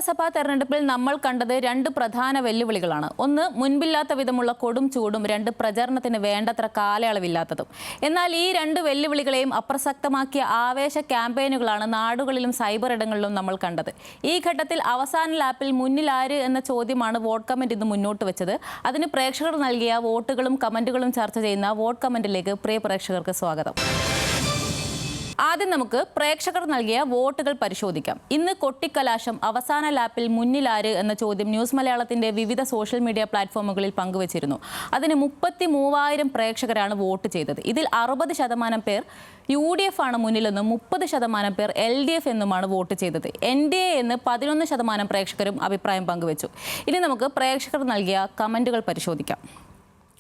നിയമസഭാ തെരഞ്ഞെടുപ്പിൽ നമ്മൾ കണ്ടത് രണ്ട് പ്രധാന വെല്ലുവിളികളാണ്. ഒന്ന്, മുൻപില്ലാത്ത വിധമുള്ള കൊടും ചൂടും, രണ്ട്, പ്രചരണത്തിന് വേണ്ടത്ര കാലയളവില്ലാത്തതും. എന്നാൽ ഈ രണ്ട് വെല്ലുവിളികളെയും അപ്രസക്തമാക്കിയ ആവേശ ക്യാമ്പയിനുകളാണ് നാടുകളിലും സൈബർ ഇടങ്ങളിലും നമ്മൾ കണ്ടത്. ഈ ഘട്ടത്തിൽ അവസാന ലാപ്പിൽ മുന്നിൽ ആര് എന്ന ചോദ്യമാണ് വോട്ട് കമന്റ് ഇന്ന് മുന്നോട്ട് വെച്ചത്. അതിന് പ്രേക്ഷകർ നൽകിയ വോട്ടുകളും കമന്റുകളും ചർച്ച ചെയ്യുന്ന വോട്ട് കമന്റിലേക്ക് പ്രിയ പ്രേക്ഷകർക്ക് സ്വാഗതം. ആദ്യം നമുക്ക് പ്രേക്ഷകർ നൽകിയ വോട്ടുകൾ പരിശോധിക്കാം. ഇന്ന് കൊട്ടിക്കലാശം അവസാന ലാപ്പിൽ മുന്നിലാര് എന്ന ചോദ്യം ന്യൂസ് മലയാളത്തിന്റെ വിവിധ സോഷ്യൽ മീഡിയ പ്ലാറ്റ്ഫോമുകളിൽ പങ്കുവച്ചിരുന്നു. അതിന് 33,000 പ്രേക്ഷകരാണ് വോട്ട് ചെയ്തത്. ഇതിൽ 60% പേർ UDF ആണ് മുന്നിലെന്നും 30% പേർ LDF എന്നുമാണ് വോട്ട് ചെയ്തത്. NDA എന്ന് 11% പ്രേക്ഷകരും അഭിപ്രായം പങ്കുവച്ചു. ഇനി നമുക്ക് പ്രേക്ഷകർ നൽകിയ കമന്റുകൾ പരിശോധിക്കാം.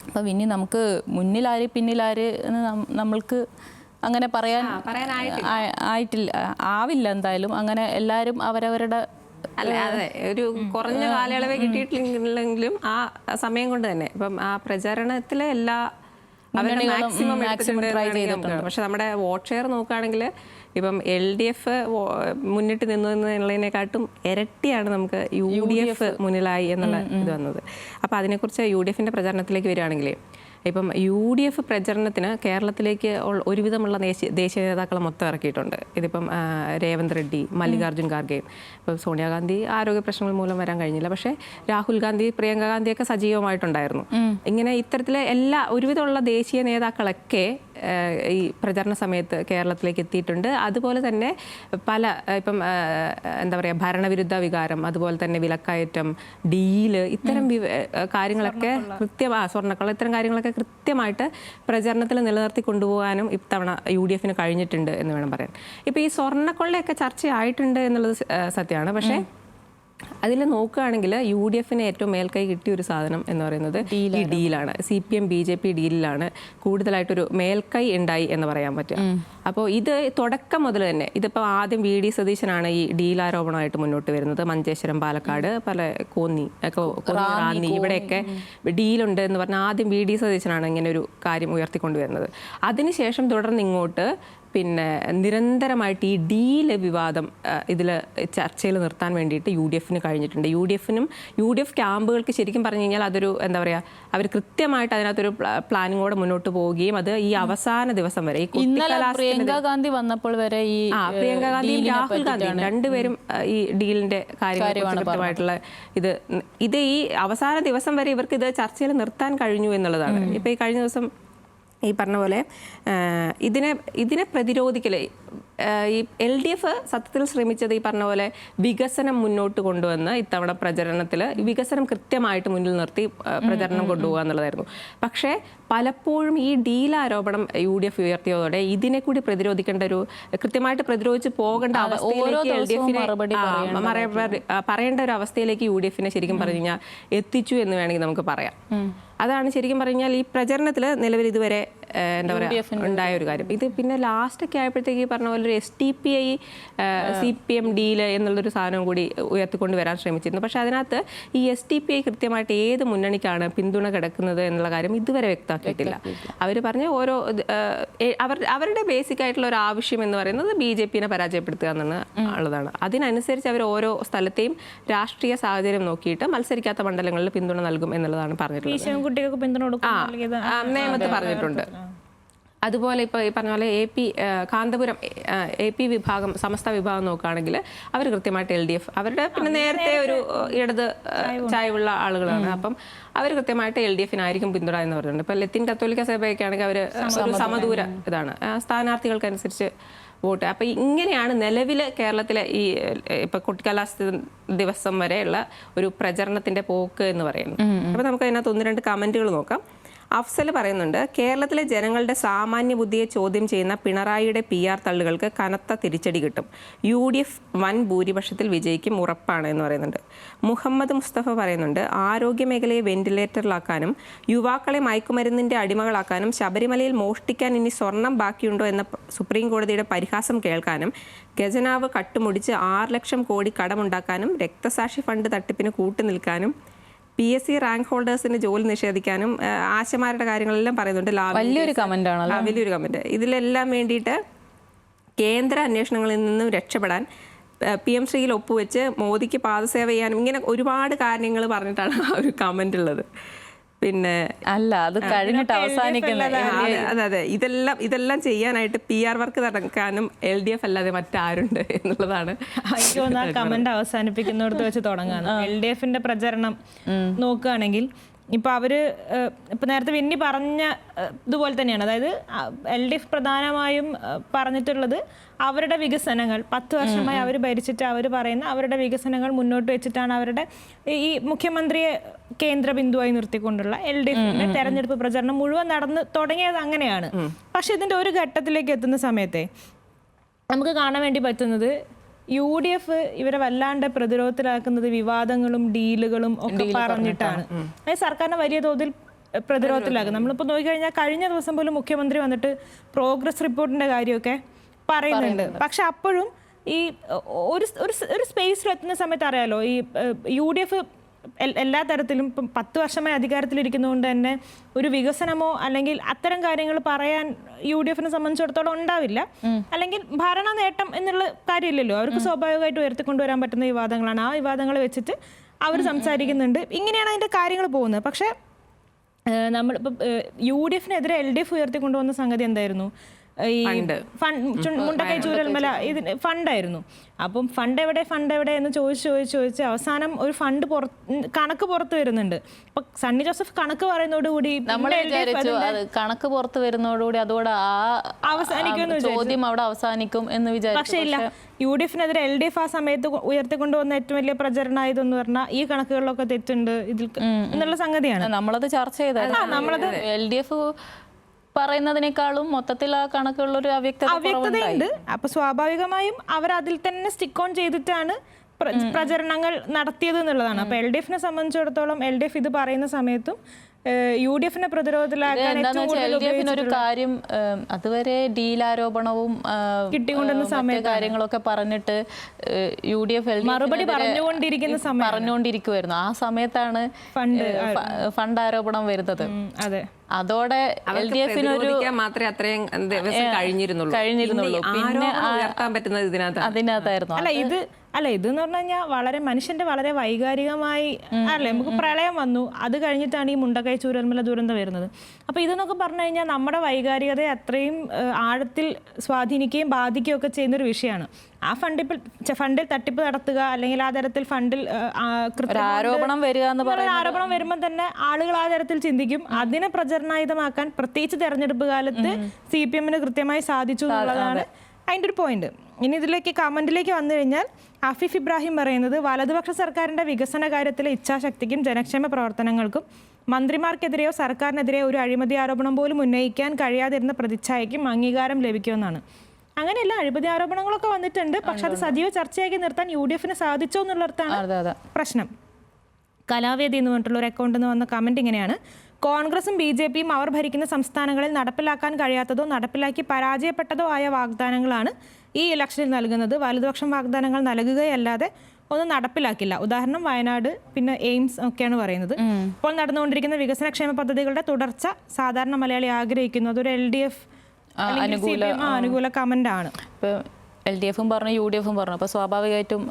അപ്പം ഇനി നമുക്ക് മുന്നിലാര് പിന്നിലാര് എന്ന് നമ്മൾക്ക് അങ്ങനെ ആവില്ല. എന്തായാലും അങ്ങനെ എല്ലാവരും അവരവരുടെ അതെ ഒരു കുറഞ്ഞ കാലയളവേ കിട്ടിയിട്ടില്ലെങ്കിലും ആ സമയം കൊണ്ട് തന്നെ ഇപ്പം ആ പ്രചരണത്തിലെ എല്ലാ മാക്സിമം പക്ഷെ നമ്മുടെ വോട്ട് ഷെയർ നോക്കുകയാണെങ്കിൽ ഇപ്പം LDF മുന്നിട്ട് നിന്നു എന്നുള്ളതിനെക്കാട്ടും ഇരട്ടിയാണ് നമുക്ക് UDF മുന്നിലായി എന്നുള്ള ഇത് വന്നത്. അപ്പോൾ അതിനെക്കുറിച്ച് UDFന്റെ പ്രചരണത്തിലേക്ക് വരികയാണെങ്കിൽ ഇപ്പം UDF പ്രചരണത്തിന് കേരളത്തിലേക്ക് ഒരുവിധമുള്ള ദേശീയ നേതാക്കളെ മൊത്തം ഇറക്കിയിട്ടുണ്ട്. ഇതിപ്പം രേവന്ത് റെഡ്ഡി, മല്ലികാർജ്ജുൻ ഖാർഗെ, ഇപ്പം സോണിയാഗാന്ധി ആരോഗ്യ പ്രശ്നങ്ങൾ മൂലം വരാൻ കഴിഞ്ഞില്ല. പക്ഷേ രാഹുൽ ഗാന്ധി, പ്രിയങ്ക ഗാന്ധിയൊക്കെ സജീവമായിട്ടുണ്ടായിരുന്നു. ഇങ്ങനെ ഇത്തരത്തിലെ ഒരുവിധമുള്ള ദേശീയ നേതാക്കളൊക്കെ ഈ പ്രചരണ സമയത്ത് കേരളത്തിലേക്ക് എത്തിയിട്ടുണ്ട്. അതുപോലെ തന്നെ പല ഇപ്പം എന്താ പറയുക, ഭരണവിരുദ്ധ വികാരം, അതുപോലെ തന്നെ വിലക്കയറ്റം, ഡീല്, ഇത്തരം കാര്യങ്ങളൊക്കെ സ്വർണ്ണക്കള്ള, ഇത്തരം കാര്യങ്ങളൊക്കെ കൃത്യമായിട്ട് പ്രചരണത്തിൽ നിലനിർത്തി കൊണ്ടുപോകാനും ഇത്തവണ UDFന് കഴിഞ്ഞിട്ടുണ്ട് എന്ന് വേണം പറയാൻ. ഇപ്പോൾ ഈ സ്വർണ്ണക്കൊള്ളയൊക്കെ ചർച്ചയായിട്ടുണ്ട് എന്നുള്ളത് സത്യമാണ്. പക്ഷേ അതിൽ നോക്കുകയാണെങ്കിൽ UDFന് ഏറ്റവും മേൽക്കൈ കിട്ടിയ ഒരു സാധനം എന്ന് പറയുന്നത് ഈ ഡീലാണ്. CPM BJP ഡീലിലാണ് കൂടുതലായിട്ടൊരു മേൽക്കൈ ഉണ്ടായി എന്ന് പറയാൻ പറ്റുക. അപ്പോൾ ഇത് തുടക്കം മുതൽ തന്നെ ഇതിപ്പോൾ ആദ്യം VD സതീശനാണ് ഈ ഡീലാരോപണമായിട്ട് മുന്നോട്ട് വരുന്നത്. മഞ്ചേശ്വരം, പാലക്കാട്, പല കോന്നി, റാന്നി ഇവിടെയൊക്കെ ഡീലുണ്ട് എന്ന് പറഞ്ഞാൽ ആദ്യം VD സതീശനാണ് ഇങ്ങനെ ഒരു കാര്യം ഉയർത്തിക്കൊണ്ടുവരുന്നത്. അതിനുശേഷം തുടർന്ന് ഇങ്ങോട്ട് പിന്നെ നിരന്തരമായിട്ട് ഈ ഡീല് വിവാദം ഇതിൽ ചർച്ചയിൽ നിർത്താൻ വേണ്ടിയിട്ട് UDFന് കഴിഞ്ഞിട്ടുണ്ട്. UDF ക്യാമ്പുകൾക്ക് ശരിക്കും പറഞ്ഞു കഴിഞ്ഞാൽ അതൊരു എന്താ പറയുക, അവർ കൃത്യമായിട്ട് അതിനകത്തൊരു പ്ലാനിങ്ങോടെ മുന്നോട്ട് പോവുകയും അത് ഈ അവസാന ദിവസം വരെ പ്രിയങ്ക ഗാന്ധി വന്നപ്പോൾ വരെ ഈ പ്രിയങ്ക ഗാന്ധിയും രാഹുൽ ഗാന്ധിയും രണ്ടുപേരും ഈ ഡീലിന്റെ കാര്യമായിട്ടുള്ള ഇത് ഈ അവസാന ദിവസം വരെ ഇവർക്ക് ഇത് ചർച്ചയിൽ നിർത്താൻ കഴിഞ്ഞു എന്നുള്ളതാണ്. ഇപ്പൊ ഈ കഴിഞ്ഞ ദിവസം ഈ പറഞ്ഞ പോലെ ഇതിനെ പ്രതിരോധിക്കൽ ഈ LDF സത്യത്തിൽ ശ്രമിച്ചത് ഈ പറഞ്ഞ പോലെ വികസനം മുന്നോട്ട് കൊണ്ടുവന്ന് ഇത്തവണ പ്രചരണത്തിൽ വികസനം കൃത്യമായിട്ട് മുന്നിൽ നിർത്തി പ്രചരണം കൊണ്ടുപോകുക എന്നുള്ളതായിരുന്നു. പക്ഷേ പലപ്പോഴും ഈ ഡീലാരോപണം UDF ഉയർത്തിയതോടെ ഇതിനെ കൂടി പ്രതിരോധിക്കേണ്ട ഒരു കൃത്യമായിട്ട് പ്രതിരോധിച്ച് പോകേണ്ട അവസ്ഥയിലേക്ക് LDFനെ പറയേണ്ട ഒരു അവസ്ഥയിലേക്ക് UDFനെ ശരിക്കും പറഞ്ഞു കഴിഞ്ഞാൽ എത്തിച്ചു എന്ന് വേണമെങ്കിൽ നമുക്ക് പറയാം. അതാണ് ശരിക്കും പറഞ്ഞാൽ ഈ പ്രചരണത്തിൽ നിലവിൽ ഇതുവരെ എന്താ പറയുക ഉണ്ടായ ഒരു കാര്യം. ഇത് പിന്നെ ലാസ്റ്റൊക്കെ ആയപ്പോഴത്തേക്ക് പറഞ്ഞ പോലെ ഒരു STPI CPM ഡീല് എന്നുള്ളൊരു സാധനം കൂടി ഉയർത്തിക്കൊണ്ട് വരാൻ ശ്രമിച്ചിരുന്നു. പക്ഷേ അതിനകത്ത് ഈ STPI കൃത്യമായിട്ട് ഏത് മുന്നണിക്കാണ് പിന്തുണ കിടക്കുന്നത് എന്നുള്ള കാര്യം ഇതുവരെ വ്യക്തമാക്കിയിട്ടില്ല. അവർ പറഞ്ഞ ഓരോ അവരുടെ ബേസിക് ആയിട്ടുള്ള ഒരു ആവശ്യം എന്ന് പറയുന്നത് BJPനെ പരാജയപ്പെടുത്തുക എന്നുള്ളതാണ്. അതിനനുസരിച്ച് അവർ ഓരോ സ്ഥലത്തെയും രാഷ്ട്രീയ സാഹചര്യം നോക്കിയിട്ട് മത്സരിക്കാത്ത മണ്ഡലങ്ങളിൽ പിന്തുണ നൽകും എന്നുള്ളതാണ് പറഞ്ഞിട്ടുള്ളത്. നിയമത്തിൽ പറഞ്ഞിട്ടുണ്ട്. അതുപോലെ ഇപ്പോൾ ഈ പറഞ്ഞ പോലെ കാന്തപുരം AP വിഭാഗം, സമസ്ത വിഭാഗം നോക്കുകയാണെങ്കിൽ അവർ കൃത്യമായിട്ട് LDF, അവരുടെ പിന്നെ നേരത്തെ ഒരു ഇടത് ചായവുള്ള ആളുകളാണ്. അപ്പം അവർ കൃത്യമായിട്ട് LDFനായിരിക്കും പിന്തുണ എന്ന് പറഞ്ഞിട്ടുണ്ട്. ഇപ്പോൾ ലത്തീൻ കത്തോലിക്ക സഭയൊക്കെ ആണെങ്കിൽ അവർ ഒരു സമദൂര ഇതാണ്, സ്ഥാനാർത്ഥികൾക്കനുസരിച്ച് വോട്ട്. അപ്പോൾ ഇങ്ങനെയാണ് നിലവിൽ കേരളത്തിലെ ഈ ഇപ്പോൾ കൊട്ടിക്കലാശ ദിവസം വരെയുള്ള ഒരു പ്രചരണത്തിൻ്റെ പോക്ക് എന്ന് പറയുന്നത്. അപ്പോൾ നമുക്ക് അതിനകത്ത് 1-2 കമൻറ്റുകൾ നോക്കാം. അഫ്സൽ പറയുന്നുണ്ട്, കേരളത്തിലെ ജനങ്ങളുടെ സാമാന്യ ബുദ്ധിയെ ചോദ്യം ചെയ്യുന്ന പിണറായിയുടെ PR തള്ളുകൾക്ക് കനത്ത തിരിച്ചടി കിട്ടും. UDF വൻ ഭൂരിപക്ഷത്തിൽ വിജയിക്കും, ഉറപ്പാണ് എന്ന് പറയുന്നുണ്ട്. മുഹമ്മദ് മുസ്തഫ പറയുന്നുണ്ട്, ആരോഗ്യ മേഖലയെ വെന്റിലേറ്ററിലാക്കാനും യുവാക്കളെ മയക്കുമരുന്നിൻ്റെ അടിമകളാക്കാനും ശബരിമലയിൽ മോഷ്ടിക്കാൻ ഇനി സ്വർണം ബാക്കിയുണ്ടോ എന്ന സുപ്രീം കോടതിയുടെ പരിഹാസം കേൾക്കാനും ഖജനാവ് കട്ടുമുടിച്ച് 6 ലക്ഷം കോടി കടമുണ്ടാക്കാനും രക്തസാക്ഷി ഫണ്ട് തട്ടിപ്പിന് കൂട്ടുനിൽക്കാനും PSC റാങ്ക് ഹോൾഡേഴ്സിന് ജോലി നിഷേധിക്കാനും ആശമാരുടെ കാര്യങ്ങളെല്ലാം പറയുന്നുണ്ട്. വലിയൊരു കമന്റ്. ഇതിലെല്ലാം വേണ്ടിയിട്ട് കേന്ദ്ര അന്വേഷണങ്ങളിൽ നിന്നും രക്ഷപ്പെടാൻ PM ശ്രീയിൽ ഒപ്പുവെച്ച് മോദിക്ക് പാദസേവ ചെയ്യാനും ഇങ്ങനെ ഒരുപാട് കാര്യങ്ങൾ പറഞ്ഞിട്ടാണ് ആ ഒരു കമന്റ് ഉള്ളത്. പിന്നെ അല്ല, അത് കഴിഞ്ഞിട്ട് അവസാനിക്കുന്നത്. അതെ, ഇതെല്ലാം ചെയ്യാനായിട്ട് PR വർക്ക് നടക്കാനും LDF അല്ലാതെ മറ്റാരുണ്ട് എന്നുള്ളതാണ് എനിക്ക് തോന്നുന്നു. ആ കമന്റ് അവസാനിപ്പിക്കുന്നിടത്ത് വെച്ച് തുടങ്ങാണ്. LDFന്റെ പ്രചരണം നോക്കുകയാണെങ്കിൽ ഇപ്പൊ അവര് ഇപ്പൊ നേരത്തെ വിന്നി പറഞ്ഞ ഇതുപോലെ തന്നെയാണ്. അതായത് LDF പ്രധാനമായും പറഞ്ഞിട്ടുള്ളത് അവരുടെ വികസനങ്ങൾ 10 വർഷമായി അവർ ഭരിച്ചിട്ട് അവർ പറയുന്ന അവരുടെ വികസനങ്ങൾ മുന്നോട്ട് വെച്ചിട്ടാണ് അവരുടെ ഈ മുഖ്യമന്ത്രിയെ കേന്ദ്ര ബിന്ദുവായി നിർത്തിക്കൊണ്ടുള്ള LDFന്റെ തെരഞ്ഞെടുപ്പ് പ്രചരണം മുഴുവൻ നടന്ന് തുടങ്ങിയത് അങ്ങനെയാണ്. പക്ഷെ ഇതിന്റെ ഒരു ഘട്ടത്തിലേക്ക് എത്തുന്ന സമയത്തെ നമുക്ക് കാണാൻ വേണ്ടി പറ്റുന്നത് UDF ഇവരെ വല്ലാണ്ട് പ്രതിരോധത്തിലാക്കുന്നത് വിവാദങ്ങളും ഡീലുകളും ഒക്കെ പറഞ്ഞിട്ടാണ്. അതായത് സർക്കാരിനെ വലിയ തോതിൽ പ്രതിരോധത്തിലാക്കും. നമ്മളിപ്പോൾ നോക്കിക്കഴിഞ്ഞാൽ കഴിഞ്ഞ ദിവസം പോലും മുഖ്യമന്ത്രി വന്നിട്ട് പ്രോഗ്രസ് റിപ്പോർട്ടിന്റെ കാര്യമൊക്കെ പറയുന്നുണ്ട്. പക്ഷെ അപ്പോഴും ഈ ഒരു സ്പേസിലെത്തുന്ന സമയത്ത് അറിയാലോ, ഈ UDF എല്ലാ തരത്തിലും ഇപ്പം 10 വർഷമായി അധികാരത്തിലിരിക്കുന്നതുകൊണ്ട് തന്നെ ഒരു വികസനമോ അല്ലെങ്കിൽ അത്തരം കാര്യങ്ങൾ പറയാൻ UDFനെ സംബന്ധിച്ചിടത്തോളം ഉണ്ടാവില്ല. അല്ലെങ്കിൽ ഭരണ നേട്ടം എന്നുള്ള കാര്യമില്ലല്ലോ, അവർക്ക് സ്വാഭാവികമായിട്ട് ഉയർത്തിക്കൊണ്ടുവരാൻ പറ്റുന്ന വിവാദങ്ങളാണ്. ആ വിവാദങ്ങൾ വെച്ചിട്ട് അവർ സംസാരിക്കുന്നുണ്ട്. ഇങ്ങനെയാണ് അതിൻ്റെ കാര്യങ്ങൾ പോകുന്നത്. പക്ഷേ നമ്മളിപ്പോൾ UDFനെതിരെ LDF ഉയർത്തിക്കൊണ്ടുവന്ന സംഗതി എന്തായിരുന്നു? ഈ മുണ്ടക്കൈ ചൂരൽമല ഇതിന് ഫണ്ടായിരുന്നു. അപ്പം ഫണ്ട് എവിടെ എന്ന് ചോദിച്ച് അവസാനം ഒരു ഫണ്ട് കണക്ക് പുറത്ത് വരുന്നുണ്ട്. അപ്പൊ സണ്ണി ജോസഫ് കണക്ക് പറയുന്നതോടുകൂടി കണക്ക് പുറത്ത് വരുന്നതോടുകൂടി അതോടെ അവസാനിക്കും, ചോദ്യം അവിടെ അവസാനിക്കും എന്ന് വിചാരിച്ചു. പക്ഷേ ഇല്ല, UDFനെതിരെ LDF ആ സമയത്ത് ഉയർത്തിക്കൊണ്ടുവന്ന ഏറ്റവും വലിയ പ്രചരണമായതെന്ന് പറഞ്ഞാൽ ഈ കണക്കുകളിലൊക്കെ തെറ്റുണ്ട് ഇതിൽ എന്നുള്ള സംഗതിയാണ്. നമ്മളത് ചർച്ച ചെയ്തായിരുന്നു. LDF പറയുന്നതിനേക്കാളും മൊത്തത്തിൽ ആ കണക്കുള്ളൊരു അവ്യക്തതയുണ്ട്. അപ്പൊ സ്വാഭാവികമായും അവർ അതിൽ തന്നെ സ്റ്റിക്ക് ഓൺ ചെയ്തിട്ടാണ് പ്രചരണങ്ങൾ നടത്തിയത് എന്നുള്ളതാണ്. അപ്പൊ LDFനെ സംബന്ധിച്ചിടത്തോളം LDF ഇത് പറയുന്ന സമയത്തും UDFനെ പ്രതിരോധത്തിലാക്കാൻ ഒരു കാര്യം, അതുവരെ ഡീലാരോപണവും കിട്ടിക്കൊണ്ടുവന്ന സമയത്ത് കാര്യങ്ങളൊക്കെ പറഞ്ഞിട്ട് UDF മറുപടി പറഞ്ഞുകൊണ്ടിരിക്കുവായിരുന്നു. ആ സമയത്താണ് ഫണ്ട് ആരോപണം വരുന്നത്. അതെ, അതോടെ മാത്രമേ അത്രയും ദിവസം കഴിഞ്ഞിരുന്നുള്ളൂ. പിന്നെ അതിനകത്തായിരുന്നു. അല്ല ഇതെന്ന് പറഞ്ഞു കഴിഞ്ഞാൽ വളരെ മനുഷ്യന്റെ വളരെ വൈകാരികമായി അല്ലേ, നമുക്ക് പ്രളയം വന്നു, അത് കഴിഞ്ഞിട്ടാണ് ഈ മുണ്ടക്കൈ ചൂരൽമല ദുരന്തം വരുന്നത്. അപ്പൊ ഇതെന്നൊക്കെ പറഞ്ഞു കഴിഞ്ഞാൽ നമ്മുടെ വൈകാരികതയെ അത്രയും ആഴത്തിൽ സ്വാധീനിക്കുകയും ബാധിക്കുകയും ഒക്കെ ചെയ്യുന്ന ഒരു വിഷയമാണ്. ആ ഫണ്ടിൽ തട്ടിപ്പ് നടത്തുക അല്ലെങ്കിൽ ആ തരത്തിൽ ഫണ്ടിൽ ആരോപണം വരുമ്പോൾ തന്നെ ആളുകൾ ആ തരത്തിൽ ചിന്തിക്കും. അതിനെ പ്രചരണായുധമാക്കാൻ പ്രത്യേകിച്ച് തെരഞ്ഞെടുപ്പ് കാലത്ത് CPMന് കൃത്യമായി സാധിച്ചു എന്നുള്ളതാണ് അതിൻ്റെ ഒരു പോയിന്റ്. ഇനി ഇതിലേക്ക് കമന്റിലേക്ക് വന്നു കഴിഞ്ഞാൽ ആഫിഫ് ഇബ്രാഹിം പറയുന്നത്, വലതുപക്ഷ സർക്കാരിന്റെ വികസന കാര്യത്തിലെ ഇച്ഛാശക്തിക്കും ജനക്ഷേമ പ്രവർത്തനങ്ങൾക്കും മന്ത്രിമാർക്കെതിരെയോ സർക്കാരിനെതിരെയോ ഒരു അഴിമതി ആരോപണം പോലും ഉന്നയിക്കാൻ കഴിയാതിരുന്ന പ്രതിച്ഛായയ്ക്കും അംഗീകാരം ലഭിക്കുമെന്നാണ്. അങ്ങനെയല്ല, അഴിമതി ആരോപണങ്ങളൊക്കെ വന്നിട്ടുണ്ട്. പക്ഷെ അത് സജീവ ചർച്ചയാക്കി നിർത്താൻ UDFന് സാധിച്ചോ എന്നുള്ളിടത്താണ് പ്രശ്നം. കലാവേദി എന്ന് പറഞ്ഞിട്ടുള്ള ഒരു അക്കൗണ്ടിൽ നിന്ന് വന്ന കമന്റ് ഇങ്ങനെയാണ്: കോൺഗ്രസും BJPയും അവർ ഭരിക്കുന്ന സംസ്ഥാനങ്ങളിൽ നടപ്പിലാക്കാൻ കഴിയാത്തതോ നടപ്പിലാക്കി പരാജയപ്പെട്ടതോ ആയ വാഗ്ദാനങ്ങളാണ് ഈ ഇലക്ഷനിൽ നൽകുന്നത്. വലതുപക്ഷം വാഗ്ദാനങ്ങൾ നൽകുകയല്ലാതെ ഒന്നും നടപ്പിലാക്കില്ല. ഉദാഹരണം വയനാട്, പിന്നെ എയിംസ് ഒക്കെയാണ് പറയുന്നത്. ഇപ്പോൾ നടന്നുകൊണ്ടിരിക്കുന്ന വികസനക്ഷേമ പദ്ധതികളുടെ തുടർച്ച സാധാരണ മലയാളി ആഗ്രഹിക്കുന്നത് ഒരു LDF അനുകൂല കമന്റ് ആണ്. LDFും പറഞ്ഞു, UDFും പറഞ്ഞു. അപ്പോൾ സ്വാഭാവികമായിട്ടും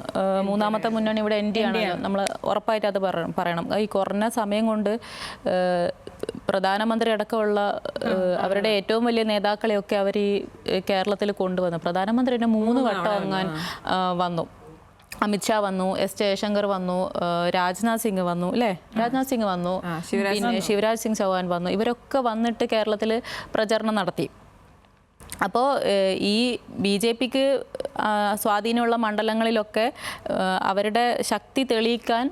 മൂന്നാമത്തെ മുന്നണി ഇവിടെ ND ആണ്. നമ്മൾ ഉറപ്പായിട്ട് അത് പറയണം. ഈ കുറഞ്ഞ സമയം കൊണ്ട് പ്രധാനമന്ത്രി അടക്കമുള്ള അവരുടെ ഏറ്റവും വലിയ നേതാക്കളെയൊക്കെ അവർ ഈ കേരളത്തിൽ കൊണ്ടുവന്നു. പ്രധാനമന്ത്രി തന്നെ 3 വട്ടം അങ്ങാൻ വന്നു. അമിത്ഷാ വന്നു, S ജയശങ്കർ വന്നു, രാജ്നാഥ് സിംഗ് വന്നു, അല്ലേ? രാജ്നാഥ് സിംഗ് വന്നു, പിന്നെ ശിവരാജ് സിംഗ് ചൗഹാൻ വന്നു. ഇവരൊക്കെ വന്നിട്ട് കേരളത്തിൽ പ്രചരണം നടത്തി. അപ്പോൾ ഈ BJPക്ക് സ്വാധീനമുള്ള മണ്ഡലങ്ങളിലൊക്കെ അവരുടെ ശക്തി തെളിയിക്കാൻ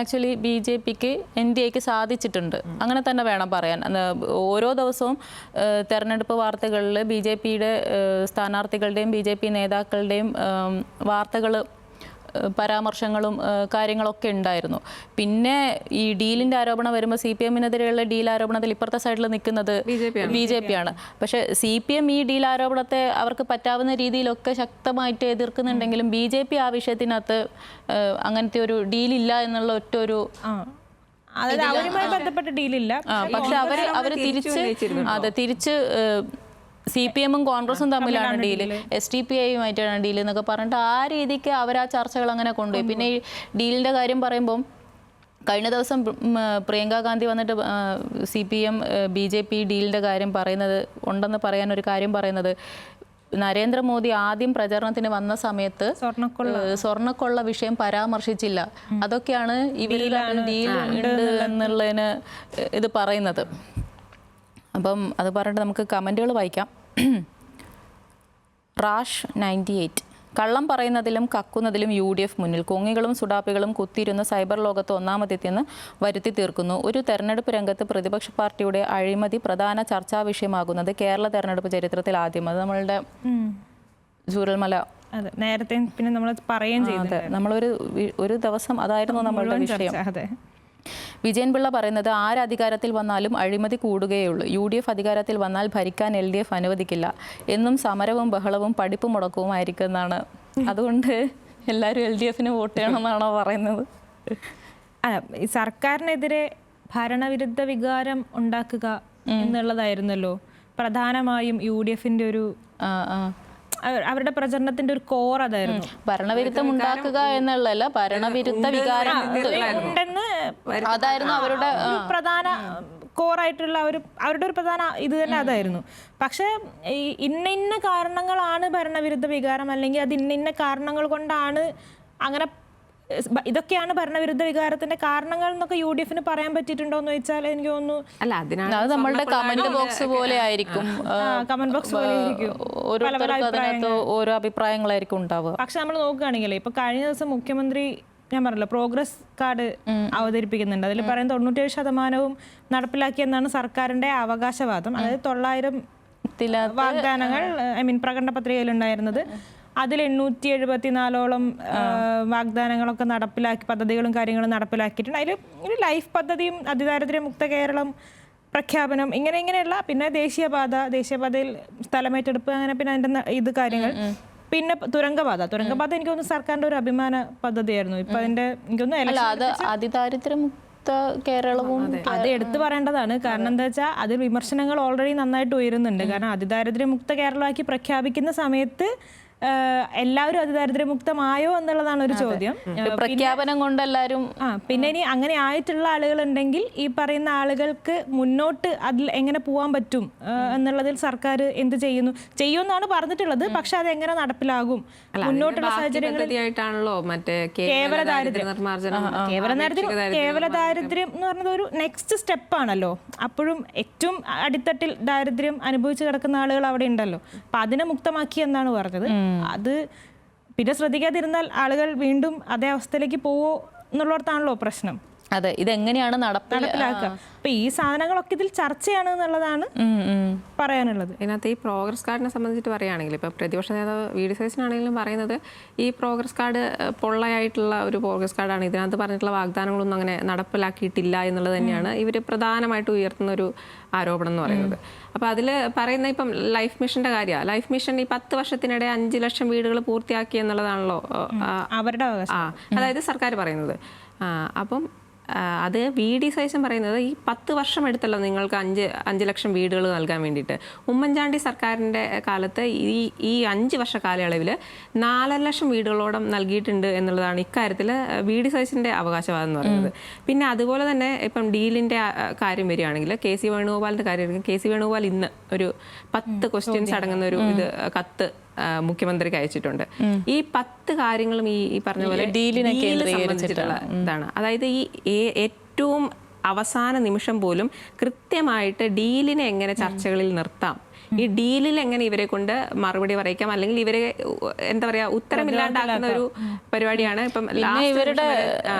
ആക്ച്വലി BJPക്ക് NDAക്ക് സാധിച്ചിട്ടുണ്ട്. അങ്ങനെ തന്നെ വേണം പറയാൻ. ഓരോ ദിവസവും തെരഞ്ഞെടുപ്പ് വാർത്തകളിൽ BJPയുടെ സ്ഥാനാർത്ഥികളുടെയും BJP നേതാക്കളുടെയും വാർത്തകൾ, പരാമർശങ്ങളും കാര്യങ്ങളൊക്കെ ഉണ്ടായിരുന്നു. പിന്നെ ഈ ഡീലിൻ്റെ ആരോപണം വരുമ്പോൾ CPMനെതിരെയുള്ള ഡീൽ ആരോപണത്തിൽ ഇപ്പുറത്തെ സൈഡിൽ നിൽക്കുന്നത് BJP ആണ്. പക്ഷേ CPM ഈ ഡീൽ ആരോപണത്തെ അവർക്ക് പറ്റാവുന്ന രീതിയിലൊക്കെ ശക്തമായിട്ട് എതിർക്കുന്നുണ്ടെങ്കിലും BJP ആ വിഷയത്തിനകത്ത് അങ്ങനത്തെ ഒരു ഡീലില്ല എന്നുള്ള ഒറ്റൊരു അവരുമായി ബന്ധപ്പെട്ട ഡീലില്ല. പക്ഷെ അവർ തിരിച്ച് CPM-ഉം കോൺഗ്രസും തമ്മിലാണ് ഡീല്, SDPI-യുമായിട്ടാണ് ഡീൽ എന്നൊക്കെ പറഞ്ഞിട്ട് ആ രീതിക്ക് അവർ ആ ചർച്ചകൾ അങ്ങനെ കൊണ്ടുപോയി. പിന്നെ ഈ ഡീലിൻ്റെ കാര്യം പറയുമ്പം കഴിഞ്ഞ ദിവസം പ്രിയങ്ക ഗാന്ധി വന്നിട്ട് CPM BJP ഡീലിൻ്റെ കാര്യം പറയുന്നത് ഉണ്ടെന്ന് പറയാനൊരു കാര്യം പറയുന്നത്, നരേന്ദ്രമോദി ആദ്യം പ്രചരണത്തിന് വന്ന സമയത്ത് സ്വർണ്ണക്കൊള്ള വിഷയം പരാമർശിച്ചില്ല. അതൊക്കെയാണ് ഇവർ ഡീൽ ഉണ്ട് എന്നുള്ളതിന് ഇത് പറയുന്നത്. അപ്പം അത് പറഞ്ഞിട്ട് നമുക്ക് കമൻറ്റുകൾ വായിക്കാം. റാഷ് 98: കള്ളം പറയുന്നതിലും കക്കുന്നതിലും UDF മുന്നിൽ. കൊങ്ങികളും സുഡാപ്പികളും കുത്തിയിരുന്ന സൈബർ ലോകത്ത് ഒന്നാമതെത്തിയെന്ന് വരുത്തി തീർക്കുന്നു. ഒരു തെരഞ്ഞെടുപ്പ് രംഗത്ത് പ്രതിപക്ഷ പാർട്ടിയുടെ അഴിമതി പ്രധാന ചർച്ചാ വിഷയമാകുന്നത് കേരള തെരഞ്ഞെടുപ്പ് ചരിത്രത്തിൽ ആദ്യം. അത് നമ്മളുടെ ചൂരൽമല നേരത്തെ പിന്നെ നമ്മൾ പറയുകയും ചെയ്തു. നമ്മളൊരു ദിവസം അതായിരുന്നു നമ്മളുടെ വിഷയം. വിജയൻപിള്ള പറയുന്നത് ആരധികാരത്തിൽ വന്നാലും അഴിമതി കൂടുകയുള്ളൂ. UDF അധികാരത്തിൽ വന്നാൽ ഭരിക്കാൻ LDF അനുവദിക്കില്ല. എന്നും സമരവും ബഹളവും പഠിപ്പ് മുടക്കവുമായിരിക്കും എന്നാണ്. അതുകൊണ്ട് എല്ലാവരും LDF-ന് വോട്ട് ചെയ്യണമെന്നാണോ പറയുന്നത്? ഈ സർക്കാരിനെതിരെ ഭരണവിരുദ്ധ വികാരം ഉണ്ടാക്കുക എന്നുള്ളതായിരുന്നല്ലോ പ്രധാനമായും UDF-ന്റെ ഒരു അവരുടെ പ്രചരണത്തിന്റെ ഒരു കോർ അതായിരുന്നു. ഭരണവിരുദ്ധം ഉണ്ടാക്കുക എന്നുള്ളതല്ല, ഭരണവിരുദ്ധ വികാരം ഉണ്ടെന്ന് അതായിരുന്നു അവരുടെ പ്രധാന കോറായിട്ടുള്ള അവരുടെ ഒരു പ്രധാന ഇത് തന്നെ അതായിരുന്നു. പക്ഷെ ഇന്ന കാരണങ്ങളാണ് ഭരണവിരുദ്ധ വികാരം, അല്ലെങ്കിൽ അത് ഇന്ന കാരണങ്ങൾ കൊണ്ടാണ് അങ്ങനെ, ഇതൊക്കെയാണ് ഭരണവിരുദ്ധ വികാരത്തിന്റെ കാരണങ്ങൾ എന്നൊക്കെ UDF-ന് പറയാൻ പറ്റിയിട്ടുണ്ടോ എന്ന് ചോദിച്ചാൽ എനിക്ക് തോന്നുന്നു അല്ല. അതിനാണ് അത് നമ്മളുടെ കമന്റ് ബോക്സ് പോലെ ആയിരിക്കും. കമന്റ് ബോക്സ് പോലെ ആയിരിക്കും, ഓരോ അഭിപ്രായങ്ങളായിരിക്കും ഉണ്ടാവുക. പക്ഷെ നമ്മൾ നോക്കുകയാണെങ്കിൽ ഇപ്പൊ കഴിഞ്ഞ ദിവസം മുഖ്യമന്ത്രി ഞാൻ പറഞ്ഞല്ലോ പ്രോഗ്രസ് കാർഡ് അവതരിപ്പിക്കുന്നുണ്ട്. അതിൽ പറയുന്നത് 97% നടപ്പിലാക്കിയെന്നാണ് സർക്കാരിന്റെ അവകാശവാദം. അതായത് 900 വാഗ്ദാനങ്ങൾ പ്രകടന പത്രികയിൽ ഉണ്ടായിരുന്നത്. അതിൽ 874ഓളം വാഗ്ദാനങ്ങളൊക്കെ നടപ്പിലാക്കി, പദ്ധതികളും കാര്യങ്ങളും നടപ്പിലാക്കിയിട്ടുണ്ട്. അതിൽ ഒരു ലൈഫ് പദ്ധതിയും അതിദാരിദ്ര്യമുക്ത കേരളം പ്രഖ്യാപനം ഇങ്ങനെയുള്ള, പിന്നെ ദേശീയപാതയിൽ സ്ഥലമേറ്റെടുപ്പ്, അങ്ങനെ പിന്നെ അതിൻ്റെ ഇത് കാര്യങ്ങൾ, പിന്നെ തുരങ്കപാത എനിക്ക് തോന്നുന്നു സർക്കാരിന്റെ ഒരു അഭിമാന പദ്ധതിയായിരുന്നു. ഇപ്പൊ അതിന്റെ എനിക്ക് തോന്നുന്നു അതിദാരിദ്ര്യമുക്ത കേരളവും അത് എടുത്തു പറയേണ്ടതാണ്. കാരണം എന്താ വെച്ചാൽ അതിൽ വിമർശനങ്ങൾ ഓൾറെഡി നന്നായിട്ട് ഉയരുന്നുണ്ട്. കാരണം അതിദാരിദ്ര്യമുക്ത കേരളമാക്കി പ്രഖ്യാപിക്കുന്ന സമയത്ത് എല്ലാവരും അതിദാരിദ്ര്യമുക്തമായോ എന്നുള്ളതാണ് ഒരു ചോദ്യം. പ്രഖ്യാപനം കൊണ്ട് എല്ലാവരും പിന്നെ ഇനി അങ്ങനെ ആയിട്ടുള്ള ആളുകളുണ്ടെങ്കിൽ ഈ പറയുന്ന ആളുകൾക്ക് മുന്നോട്ട് അതിൽ എങ്ങനെ പോകാൻ പറ്റും എന്നുള്ളതിൽ സർക്കാർ എന്ത് ചെയ്യുമെന്നാണ് പറഞ്ഞിട്ടുള്ളത്. പക്ഷെ അത് എങ്ങനെ നടപ്പിലാകും മുന്നോട്ടുള്ള സാഹചര്യങ്ങളിലായിട്ടാണല്ലോ മറ്റേ കേവല ദാരിദ്ര്യം എന്ന് പറഞ്ഞത് ഒരു നെക്സ്റ്റ് സ്റ്റെപ്പ് ആണല്ലോ. അപ്പോഴും ഏറ്റവും അടിത്തട്ടിൽ ദാരിദ്ര്യം അനുഭവിച്ചു കിടക്കുന്ന ആളുകൾ അവിടെ ഉണ്ടല്ലോ. അപ്പൊ അതിനെ മുക്തമാക്കി എന്നാണ് പറഞ്ഞത്. അത് പിന്നെ ശ്രദ്ധിക്കാതിരുന്നാൽ ആളുകൾ വീണ്ടും അതേ അവസ്ഥയിലേക്ക് പോവോ എന്നുള്ളടത്താണല്ലോ പ്രശ്നം. അതെ, ഇതെങ്ങനെയാണ് നടപ്പിലാക്കുക. അപ്പൊ ഈ സാധനങ്ങളൊക്കെ ഇതിൽ ചർച്ചയാണ് എന്നുള്ളതാണ് പറയാനുള്ളത്. ഇതിനകത്ത് ഈ പ്രോഗ്രസ് കാർഡിനെ സംബന്ധിച്ചിട്ട് പറയുകയാണെങ്കിൽ ഇപ്പൊ പ്രതിപക്ഷ നേതാവ് VD സതീശനാണെങ്കിലും പറയുന്നത് ഈ പ്രോഗ്രസ് കാർഡ് പൊള്ളയായിട്ടുള്ള ഒരു പ്രോഗ്രസ് കാർഡാണ്, ഇതിനകത്ത് പറഞ്ഞിട്ടുള്ള വാഗ്ദാനങ്ങളൊന്നും അങ്ങനെ നടപ്പിലാക്കിയിട്ടില്ല എന്നുള്ളത് തന്നെയാണ് ഇവർ പ്രധാനമായിട്ട് ഉയർത്തുന്ന ഒരു ആരോപണം എന്ന് പറയുന്നത്. അപ്പോൾ അതിൽ പറയുന്ന ഇപ്പം ലൈഫ് മിഷന്റെ കാര്യമാണ്. ലൈഫ് മിഷൻ ഈ 10 വർഷത്തിനിടെ 5 ലക്ഷം വീടുകൾ പൂർത്തിയാക്കി എന്നുള്ളതാണല്ലോ അവരുടെ അവകാശം, അതായത് സർക്കാർ പറയുന്നത്. അപ്പം അത് VD സതീശൻ പറയുന്നത് ഈ 10 വർഷം എടുത്തല്ലോ നിങ്ങൾക്ക് 5 ലക്ഷം വീടുകൾ നൽകാൻ വേണ്ടിയിട്ട്. ഉമ്മൻചാണ്ടി സർക്കാരിൻ്റെ കാലത്ത് ഈ 5 വർഷ കാലയളവിൽ 4 ലക്ഷം വീടുകളോളം നൽകിയിട്ടുണ്ട് എന്നുള്ളതാണ് ഇക്കാര്യത്തിൽ VD സതീശൻ്റെ അവകാശവാദം എന്ന് പറയുന്നത്. പിന്നെ അതുപോലെ തന്നെ ഇപ്പം ഡീലിൻ്റെ കാര്യം വരികയാണെങ്കിൽ KC വേണുഗോപാലിൻ്റെ കാര്യം, KC വേണുഗോപാൽ ഇന്ന് ഒരു 10 ക്വസ്റ്റ്യൻസ് അടങ്ങുന്ന ഒരു കത്ത് മുഖ്യമന്ത്രിക്ക് അയച്ചിട്ടുണ്ട്. ഈ 10 കാര്യങ്ങളും ഈ പറഞ്ഞ പോലെ ഡീലിനെ സംബന്ധിച്ചിട്ടുള്ള ഇതാണ്. അതായത് ഈ ഏറ്റവും അവസാന നിമിഷം പോലും കൃത്യമായിട്ട് ഡീലിനെ എങ്ങനെ ചർച്ചകളിൽ നിർത്താം, ഈ ഡീലിൽ എങ്ങനെ ഇവരെ കൊണ്ട് മറുപടി പറയിക്കാം, അല്ലെങ്കിൽ ഇവരെ എന്താ പറയാ ഉത്തരമില്ലാണ്ടാക്കുന്ന ഒരു പരിപാടിയാണ് ഇപ്പം ഇവരുടെ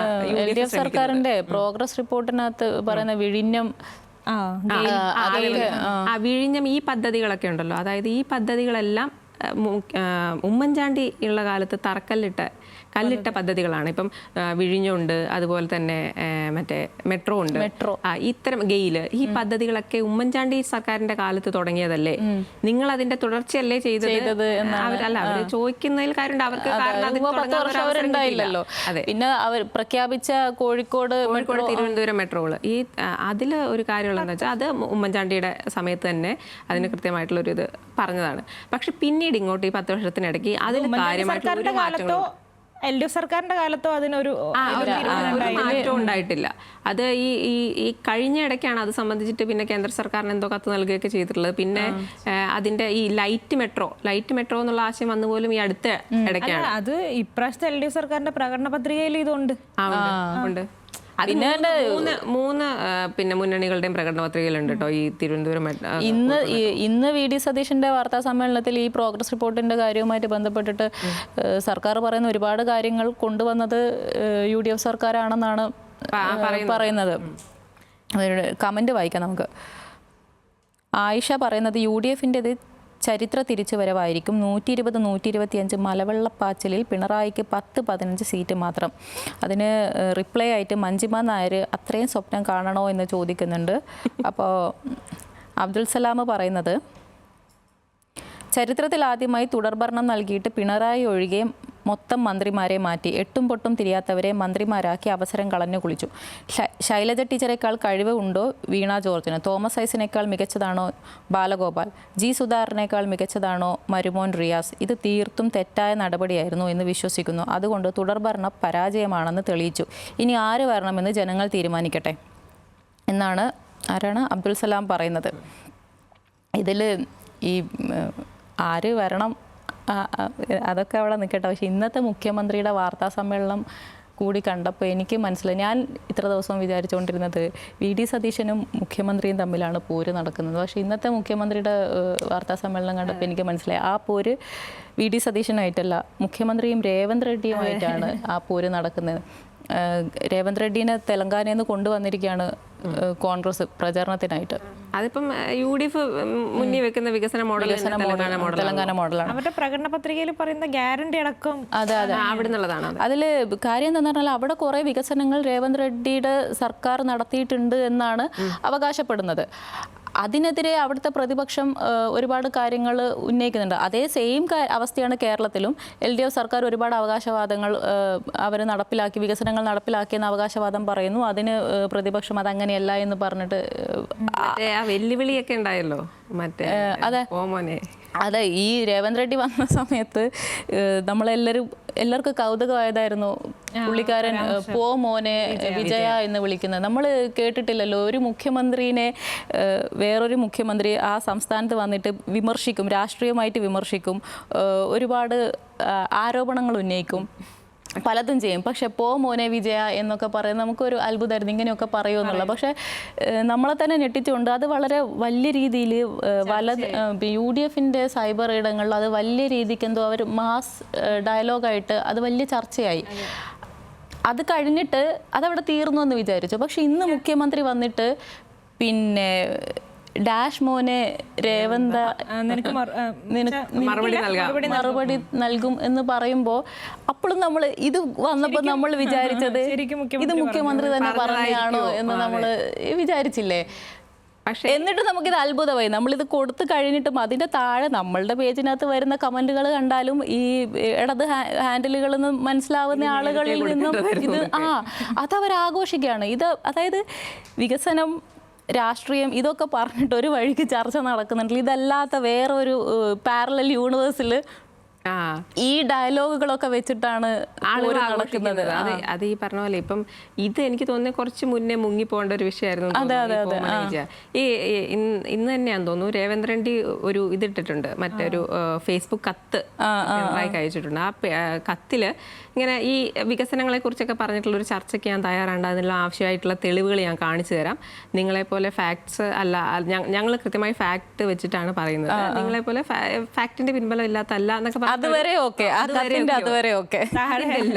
LDF സർക്കാരിന്റെ പ്രോഗ്രസ് റിപ്പോർട്ടിനകത്ത് പറയുന്ന വിഴിഞ്ഞം വിഴിഞ്ഞം ഈ പദ്ധതികളൊക്കെ ഉണ്ടല്ലോ. അതായത് ഈ പദ്ധതികളെല്ലാം ഉമ്മൻചാണ്ടി ഉള്ള കാലത്ത് തറക്കല്ലിട്ട കല്ലിട്ട പദ്ധതികളാണ്. ഇപ്പം വിഴിഞ്ഞുണ്ട്, അതുപോലെ തന്നെ മറ്റേ മെട്രോ ഉണ്ട്, ഇത്തരം ഗെയില്, ഈ പദ്ധതികളൊക്കെ ഉമ്മൻചാണ്ടി സർക്കാരിന്റെ കാലത്ത് തുടങ്ങിയതല്ലേ? നിങ്ങൾ അതിന്റെ തുടർച്ചയല്ലേ ചെയ്തത്? അല്ല, അവര് ചോദിക്കുന്നതിൽ കാര്യമുണ്ട്. അവർക്ക് പിന്നെ അവർ പ്രഖ്യാപിച്ച കോഴിക്കോട് തിരുവനന്തപുരം മെട്രോകള്, ഈ അതിൽ ഒരു കാര്യമുള്ളതെന്ന് വെച്ചാൽ അത് ഉമ്മൻചാണ്ടിയുടെ സമയത്ത് തന്നെ അതിന് കൃത്യമായിട്ടുള്ള ഒരു ഇത് പറഞ്ഞതാണ്. പക്ഷെ പിന്നീട് ഇങ്ങോട്ട് ഈ 10 വർഷത്തിനിടയ്ക്ക് അതിൽ കാര്യമായിട്ടുള്ള മാറ്റങ്ങളോ LDF സർക്കാരിന്റെ കാലത്തോ അതിനൊരു മാറ്റവും ഉണ്ടായിട്ടില്ല. അത് ഈ കഴിഞ്ഞ ഇടയ്ക്കാണ് അത് സംബന്ധിച്ചിട്ട് പിന്നെ കേന്ദ്ര സർക്കാരിന് എന്തോ കത്ത് നൽകുകയൊക്കെ ചെയ്തിട്ടുള്ളത്. പിന്നെ അതിന്റെ ഈ ലൈറ്റ് മെട്രോ എന്നുള്ള ആശയം വന്നു പോലും ഈ അടുത്ത ഇടയ്ക്കാണ്. അത് ഇപ്രാവശ്യത്തെ LDF സർക്കാരിന്റെ പ്രകടന പത്രികയിൽ ഇതുണ്ട്. ഉണ്ട്. പിന്നെ മൂന്ന് പിന്നെ മുന്നണികളുടെയും പ്രകടന പത്രികയിലുണ്ട് കേട്ടോ ഈ തിരുവനന്തപുരം. ഇന്ന് VD സതീശന്റെ വാർത്താ സമ്മേളനത്തിൽ ഈ പ്രോഗ്രസ് റിപ്പോർട്ടിന്റെ കാര്യവുമായിട്ട് ബന്ധപ്പെട്ടിട്ട് സർക്കാർ പറയുന്ന ഒരുപാട് കാര്യങ്ങൾ കൊണ്ടുവന്നത് UDF സർക്കാരാണെന്നാണ് പറയുന്നത്. കമന്റ് വായിക്കാം നമുക്ക്. ആയിഷ പറയുന്നത് UDFൻ്റെത് ചരിത്ര തിരിച്ചുവരവായിരിക്കും. 120-125 മലവെള്ളപ്പാച്ചിലിൽ പിണറായിക്ക് 10-15 സീറ്റ് മാത്രം. അതിന് റിപ്ലൈ ആയിട്ട് മഞ്ജിമ നായർ അത്രയും സ്വപ്നം കാണണോ എന്ന് ചോദിക്കുന്നുണ്ട്. അപ്പോൾ അബ്ദുൽ സലാം പറയുന്നത് ചരിത്രത്തിൽ ആദ്യമായി തുടർഭരണം നൽകിയിട്ട് പിണറായി ഒഴികെ മൊത്തം മന്ത്രിമാരെ മാറ്റി 8ഉം പൊട്ടും തിരിയാത്തവരെ മന്ത്രിമാരാക്കി അവസരം കളഞ്ഞു കുളിച്ചു. ശൈലജ ടീച്ചറേക്കാൾ കഴിവ് ഉണ്ടോ വീണ ജോർജിന്? തോമസ് ഐസിനേക്കാൾ മികച്ചതാണോ ബാലഗോപാൽ? G സുധാകരനേക്കാൾ മികച്ചതാണോ മരുമോൻ റിയാസ്? ഇത് തീർത്തും തെറ്റായ നടപടിയായിരുന്നു എന്ന് വിശ്വസിക്കുന്നു. അതുകൊണ്ട് തുടർഭരണ പരാജയമാണെന്ന് തെളിയിച്ചു. ഇനി ആര് വരണമെന്ന് ജനങ്ങൾ തീരുമാനിക്കട്ടെ എന്നാണ് അബ്ദുൽ സലാം പറയുന്നത്. ഇതിൽ ഈ ആര് വരണം അതൊക്കെ അവിടെ നിൽക്കട്ടെ. പക്ഷേ ഇന്നത്തെ മുഖ്യമന്ത്രിയുടെ വാർത്താ സമ്മേളനം കൂടി കണ്ടപ്പോൾ എനിക്ക് മനസ്സിലായി. ഞാൻ ഇത്ര ദിവസം വിചാരിച്ചുകൊണ്ടിരുന്നത് VD സതീശനും മുഖ്യമന്ത്രിയും തമ്മിലാണ് പോര് നടക്കുന്നത്. പക്ഷേ ഇന്നത്തെ മുഖ്യമന്ത്രിയുടെ വാർത്താ സമ്മേളനം കണ്ടപ്പോൾ എനിക്ക് മനസ്സിലായി ആ പോര് VD സതീശനായിട്ടല്ല, മുഖ്യമന്ത്രിയും രേവന്ത് റെഡ്ഡിയുമായിട്ടാണ് ആ പോര് നടക്കുന്നത്. രേവന്ത് റെഡ്ഡിനെ തെലങ്കാനയിൽ നിന്ന് കൊണ്ടുവന്നിരിക്കുകയാണ് കോൺഗ്രസ് പ്രചാരണത്തിനായിട്ട്. അതിപ്പം UDF മുന്നിൽ വെക്കുന്ന വികസന തെലങ്കാന മോഡലാണ്. അവരുടെ പ്രകടന പത്രികയിൽ പറയുന്ന ഗ്യാരണ്ടി അടക്കം അവിടെ നിന്നുള്ളതാണ്. അതിൽ കാര്യം എന്താണെന്ന് പറഞ്ഞാൽ അവിടെ കുറേ വികസനങ്ങൾ രേവന്ത് റെഡ്ഡിയുടെ സർക്കാർ നടത്തിയിട്ടുണ്ട് എന്നാണ് അവകാശപ്പെടുന്നത്. അതിനെതിരെ അവിടുത്തെ പ്രതിപക്ഷം ഒരുപാട് കാര്യങ്ങൾ ഉന്നയിക്കുന്നുണ്ട്. അതേ സെയിം അവസ്ഥയാണ് കേരളത്തിലും. LDF സർക്കാർ ഒരുപാട് അവകാശവാദങ്ങൾ അവർ നടപ്പിലാക്കി, വികസനങ്ങൾ നടപ്പിലാക്കിയെന്ന് അവകാശവാദം പറയുന്നു. അതിന് പ്രതിപക്ഷം അതങ്ങനെയല്ല എന്ന് പറഞ്ഞിട്ട് വെല്ലുവിളിയൊക്കെ ഉണ്ടായല്ലോ. അതെ, ഈ രേവന്ത് റെഡ്ഡി വന്ന സമയത്ത് എല്ലാവർക്കും കൗതുകമായതായിരുന്നു പുള്ളിക്കാരൻ പോ മോനെ വിജയ എന്ന് വിളിക്കുന്നത്. നമ്മൾ കേട്ടിട്ടില്ലല്ലോ ഒരു മുഖ്യമന്ത്രിനെ വേറൊരു മുഖ്യമന്ത്രി ആ സംസ്ഥാനത്ത് വന്നിട്ട് വിമർശിക്കും, രാഷ്ട്രീയമായിട്ട് വിമർശിക്കും, ഒരുപാട് ആരോപണങ്ങൾ ഉന്നയിക്കും, പലതും ചെയ്യും. പക്ഷെ പോ മോനെ വിജയ എന്നൊക്കെ പറയുന്നത് നമുക്കൊരു അത്ഭുതമായിരുന്നു, ഇങ്ങനെയൊക്കെ പറയുമെന്നുള്ളത്. പക്ഷെ നമ്മളെ തന്നെ ഞെട്ടിച്ചുകൊണ്ട് അത് വളരെ വലിയ രീതിയിൽ UDFൻ്റെ സൈബർ ഇടങ്ങളിൽ അത് വലിയ രീതിക്ക് എന്തോ അവർ മാസ് ഡയലോഗായിട്ട് അത് വലിയ ചർച്ചയായി. അത് കഴിഞ്ഞിട്ട് അതവിടെ തീർന്നു എന്ന് വിചാരിച്ചു. പക്ഷെ ഇന്ന് മുഖ്യമന്ത്രി വന്നിട്ട് പിന്നെ ഡാഷ് മോനെ രേവന്ത മറുപടി നൽകും എന്ന് പറയുമ്പോൾ അപ്പോഴും നമ്മൾ ഇത് വന്നപ്പോൾ നമ്മൾ വിചാരിച്ചത് ഇത് മുഖ്യമന്ത്രി തന്നെ പറഞ്ഞാണോ എന്ന് നമ്മൾ വിചാരിച്ചില്ലേ? എന്നിട്ട് നമുക്കിത് അത്ഭുതമായി. നമ്മളിത് കൊടുത്തു കഴിഞ്ഞിട്ടും അതിൻ്റെ താഴെ നമ്മളുടെ പേജിനകത്ത് വരുന്ന കമൻറ്റുകൾ കണ്ടാലും ഈ ഇടത് ഹാൻഡിലുകളിൽ നിന്ന് മനസ്സിലാവുന്ന ആളുകളിൽ നിന്നും ഇത് അതവർ ആഘോഷിക്കുകയാണ്. ഇത് അതായത് വികസനം, രാഷ്ട്രീയം ഇതൊക്കെ പറഞ്ഞിട്ട് ഒരു വഴിക്ക് ചർച്ച നടക്കുന്നുണ്ട്. ഇതല്ലാത്ത വേറൊരു പാരലൽ യൂണിവേഴ്സിൽ ഈ ഡയലോഗുകളൊക്കെ വെച്ചിട്ടാണ് ആളുകൾ നടക്കുന്നത്. അത് ഈ പറഞ്ഞ പോലെ ഇപ്പം ഇത് എനിക്ക് തോന്നുന്നത് കുറച്ച് മുന്നേ മുങ്ങിപ്പോകേണ്ട ഒരു വിഷയമായിരുന്നു. ഈ ഇന്ന് തന്നെയാന്ന് തോന്നുന്നു രേവന്ത് റെഡ്ഡി ഒരു ഇതിട്ടിട്ടുണ്ട്, മറ്റൊരു ഫേസ്ബുക്ക് കത്ത് അയച്ചിട്ടുണ്ട്. ആ കത്തില് ഇങ്ങനെ ഈ വികസനങ്ങളെ കുറിച്ചൊക്കെ പറഞ്ഞിട്ടുള്ള ഒരു ചർച്ചയ്ക്ക് ഞാൻ തയ്യാറാണ്. അതിനുള്ള ആവശ്യമായിട്ടുള്ള തെളിവുകൾ ഞാൻ കാണിച്ചു തരാം. നിങ്ങളെപ്പോലെ ഫാക്ട്സ് അല്ല, ഞങ്ങൾ കൃത്യമായി ഫാക്ട് വെച്ചിട്ടാണ് പറയുന്നത്. നിങ്ങളെപ്പോലെ ഫാക്ടിന്റെ പിൻബലം ഇല്ലാത്തല്ല എന്നൊക്കെ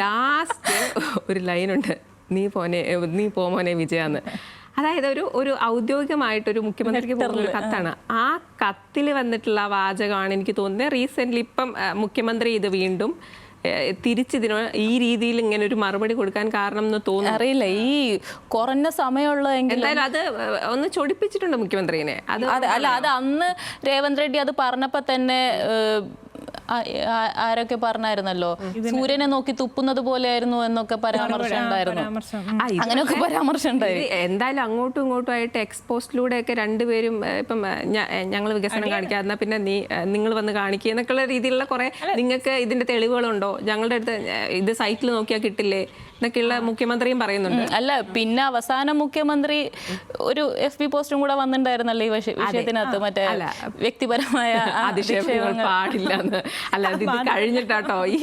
ലാസ്റ്റ് ഒരു ലൈനുണ്ട്, നീ പോമോനെ വിജയാന്ന്. അതായത് ഒരു ഔദ്യോഗികമായിട്ടൊരു മുഖ്യമന്ത്രിക്ക് പോകുന്ന കത്താണ്. ആ കത്തിൽ വന്നിട്ടുള്ള വാചകമാണ് എനിക്ക് തോന്നുന്നത് റീസെൻ്റ്ലി ഇപ്പം മുഖ്യമന്ത്രി ഇത് വീണ്ടും തിരിച്ചിതിന് ഈ രീതിയിൽ ഇങ്ങനെ ഒരു മറുപടി കൊടുക്കാൻ കാരണം എന്ന് തോന്നുന്നു. അറിയില്ല, ഈ കുറഞ്ഞ സമയമുള്ളതെങ്കിൽ എന്തായാലും അത് ഒന്ന് ചൊടിപ്പിച്ചിട്ടുണ്ട് മുഖ്യമന്ത്രിനെ. അത് അല്ല, അത് അന്ന് രേവന്ത് റെഡ്ഡി അത് പറഞ്ഞപ്പോ തന്നെ ആരൊക്കെ പറഞ്ഞായിരുന്നല്ലോ, സൂര്യനെ നോക്കി തുപ്പുന്നത് പോലെയായിരുന്നു എന്നൊക്കെ പരാമർശം ഉണ്ടായിരുന്നു. അങ്ങനെയൊക്കെ പരാമർശം ഉണ്ടായിരുന്നു. എന്തായാലും അങ്ങോട്ടും ഇങ്ങോട്ടും ആയിട്ട് എക്സ്പോസ്റ്റിലൂടെ ഒക്കെ രണ്ടുപേരും ഇപ്പം ഞങ്ങൾ വികസനം കാണിക്കാം, എന്നാൽ പിന്നെ നിങ്ങൾ വന്ന് കാണിക്കുക എന്നൊക്കെയുള്ള രീതിയിലുള്ള കുറെ, നിങ്ങൾക്ക് ഇതിന്റെ തെളിവുകളുണ്ടോ, ഞങ്ങളുടെ അടുത്ത് ഇത് സൈറ്റിൽ നോക്കിയാൽ കിട്ടില്ലേ എന്നൊക്കെയുള്ള മുഖ്യമന്ത്രിയും പറയുന്നുണ്ട്. അല്ല, പിന്നെ അവസാനം മുഖ്യമന്ത്രി ഒരു FB പോസ്റ്റും കൂടെ വന്നിട്ടുണ്ടായിരുന്നല്ലോ ഈ വിഷയത്തിനകത്ത്, മറ്റേ വ്യക്തിപരമായ അതിശയങ്ങൾ പാടില്ലെന്ന്. അല്ല, ഇത് കഴിഞ്ഞിട്ടാട്ടോ, ഈ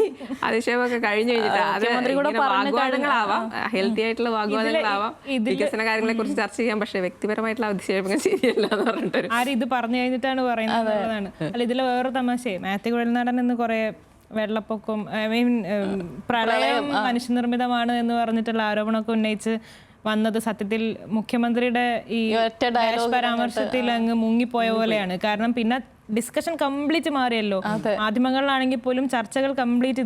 അതിശയമൊക്കെ കഴിഞ്ഞു കഴിഞ്ഞിട്ട് വാഗ്വാദങ്ങളാവാം, ഹെൽത്തി ആയിട്ടുള്ള വാഗ്വാദങ്ങളാവാം, വികസന കാര്യങ്ങളെ കുറിച്ച് ചർച്ച ചെയ്യാം, പക്ഷെ വ്യക്തിപരമായിട്ടുള്ള അതിശയങ്ങൾ ശരിയല്ല എന്ന് പറഞ്ഞിട്ട് ആരും ഇത് പറഞ്ഞു കഴിഞ്ഞിട്ടാണ് പറയുന്നത്. അല്ല, ഇതിൽ വേറെ തമാശയെ മാത്യു കുഴൽനാടൻ എന്ന് കുറെ വെള്ളപ്പൊക്കം, പ്രളയം മനുഷ്യനിർമ്മിതമാണ് എന്ന് പറഞ്ഞിട്ടുള്ള ആരോപണമൊക്കെ ഉന്നയിച്ച് വന്നത് സത്യത്തിൽ മുഖ്യമന്ത്രിയുടെ ഈ പരാമർശത്തിൽ അങ്ങ് മുങ്ങിപ്പോയ പോലെയാണ്. കാരണം പിന്നെ ഡിസ്കഷൻ കംപ്ലീറ്റ് മാറിയല്ലോ. മാധ്യമങ്ങളിലാണെങ്കിൽ പോലും ചർച്ചകൾ കംപ്ലീറ്റ്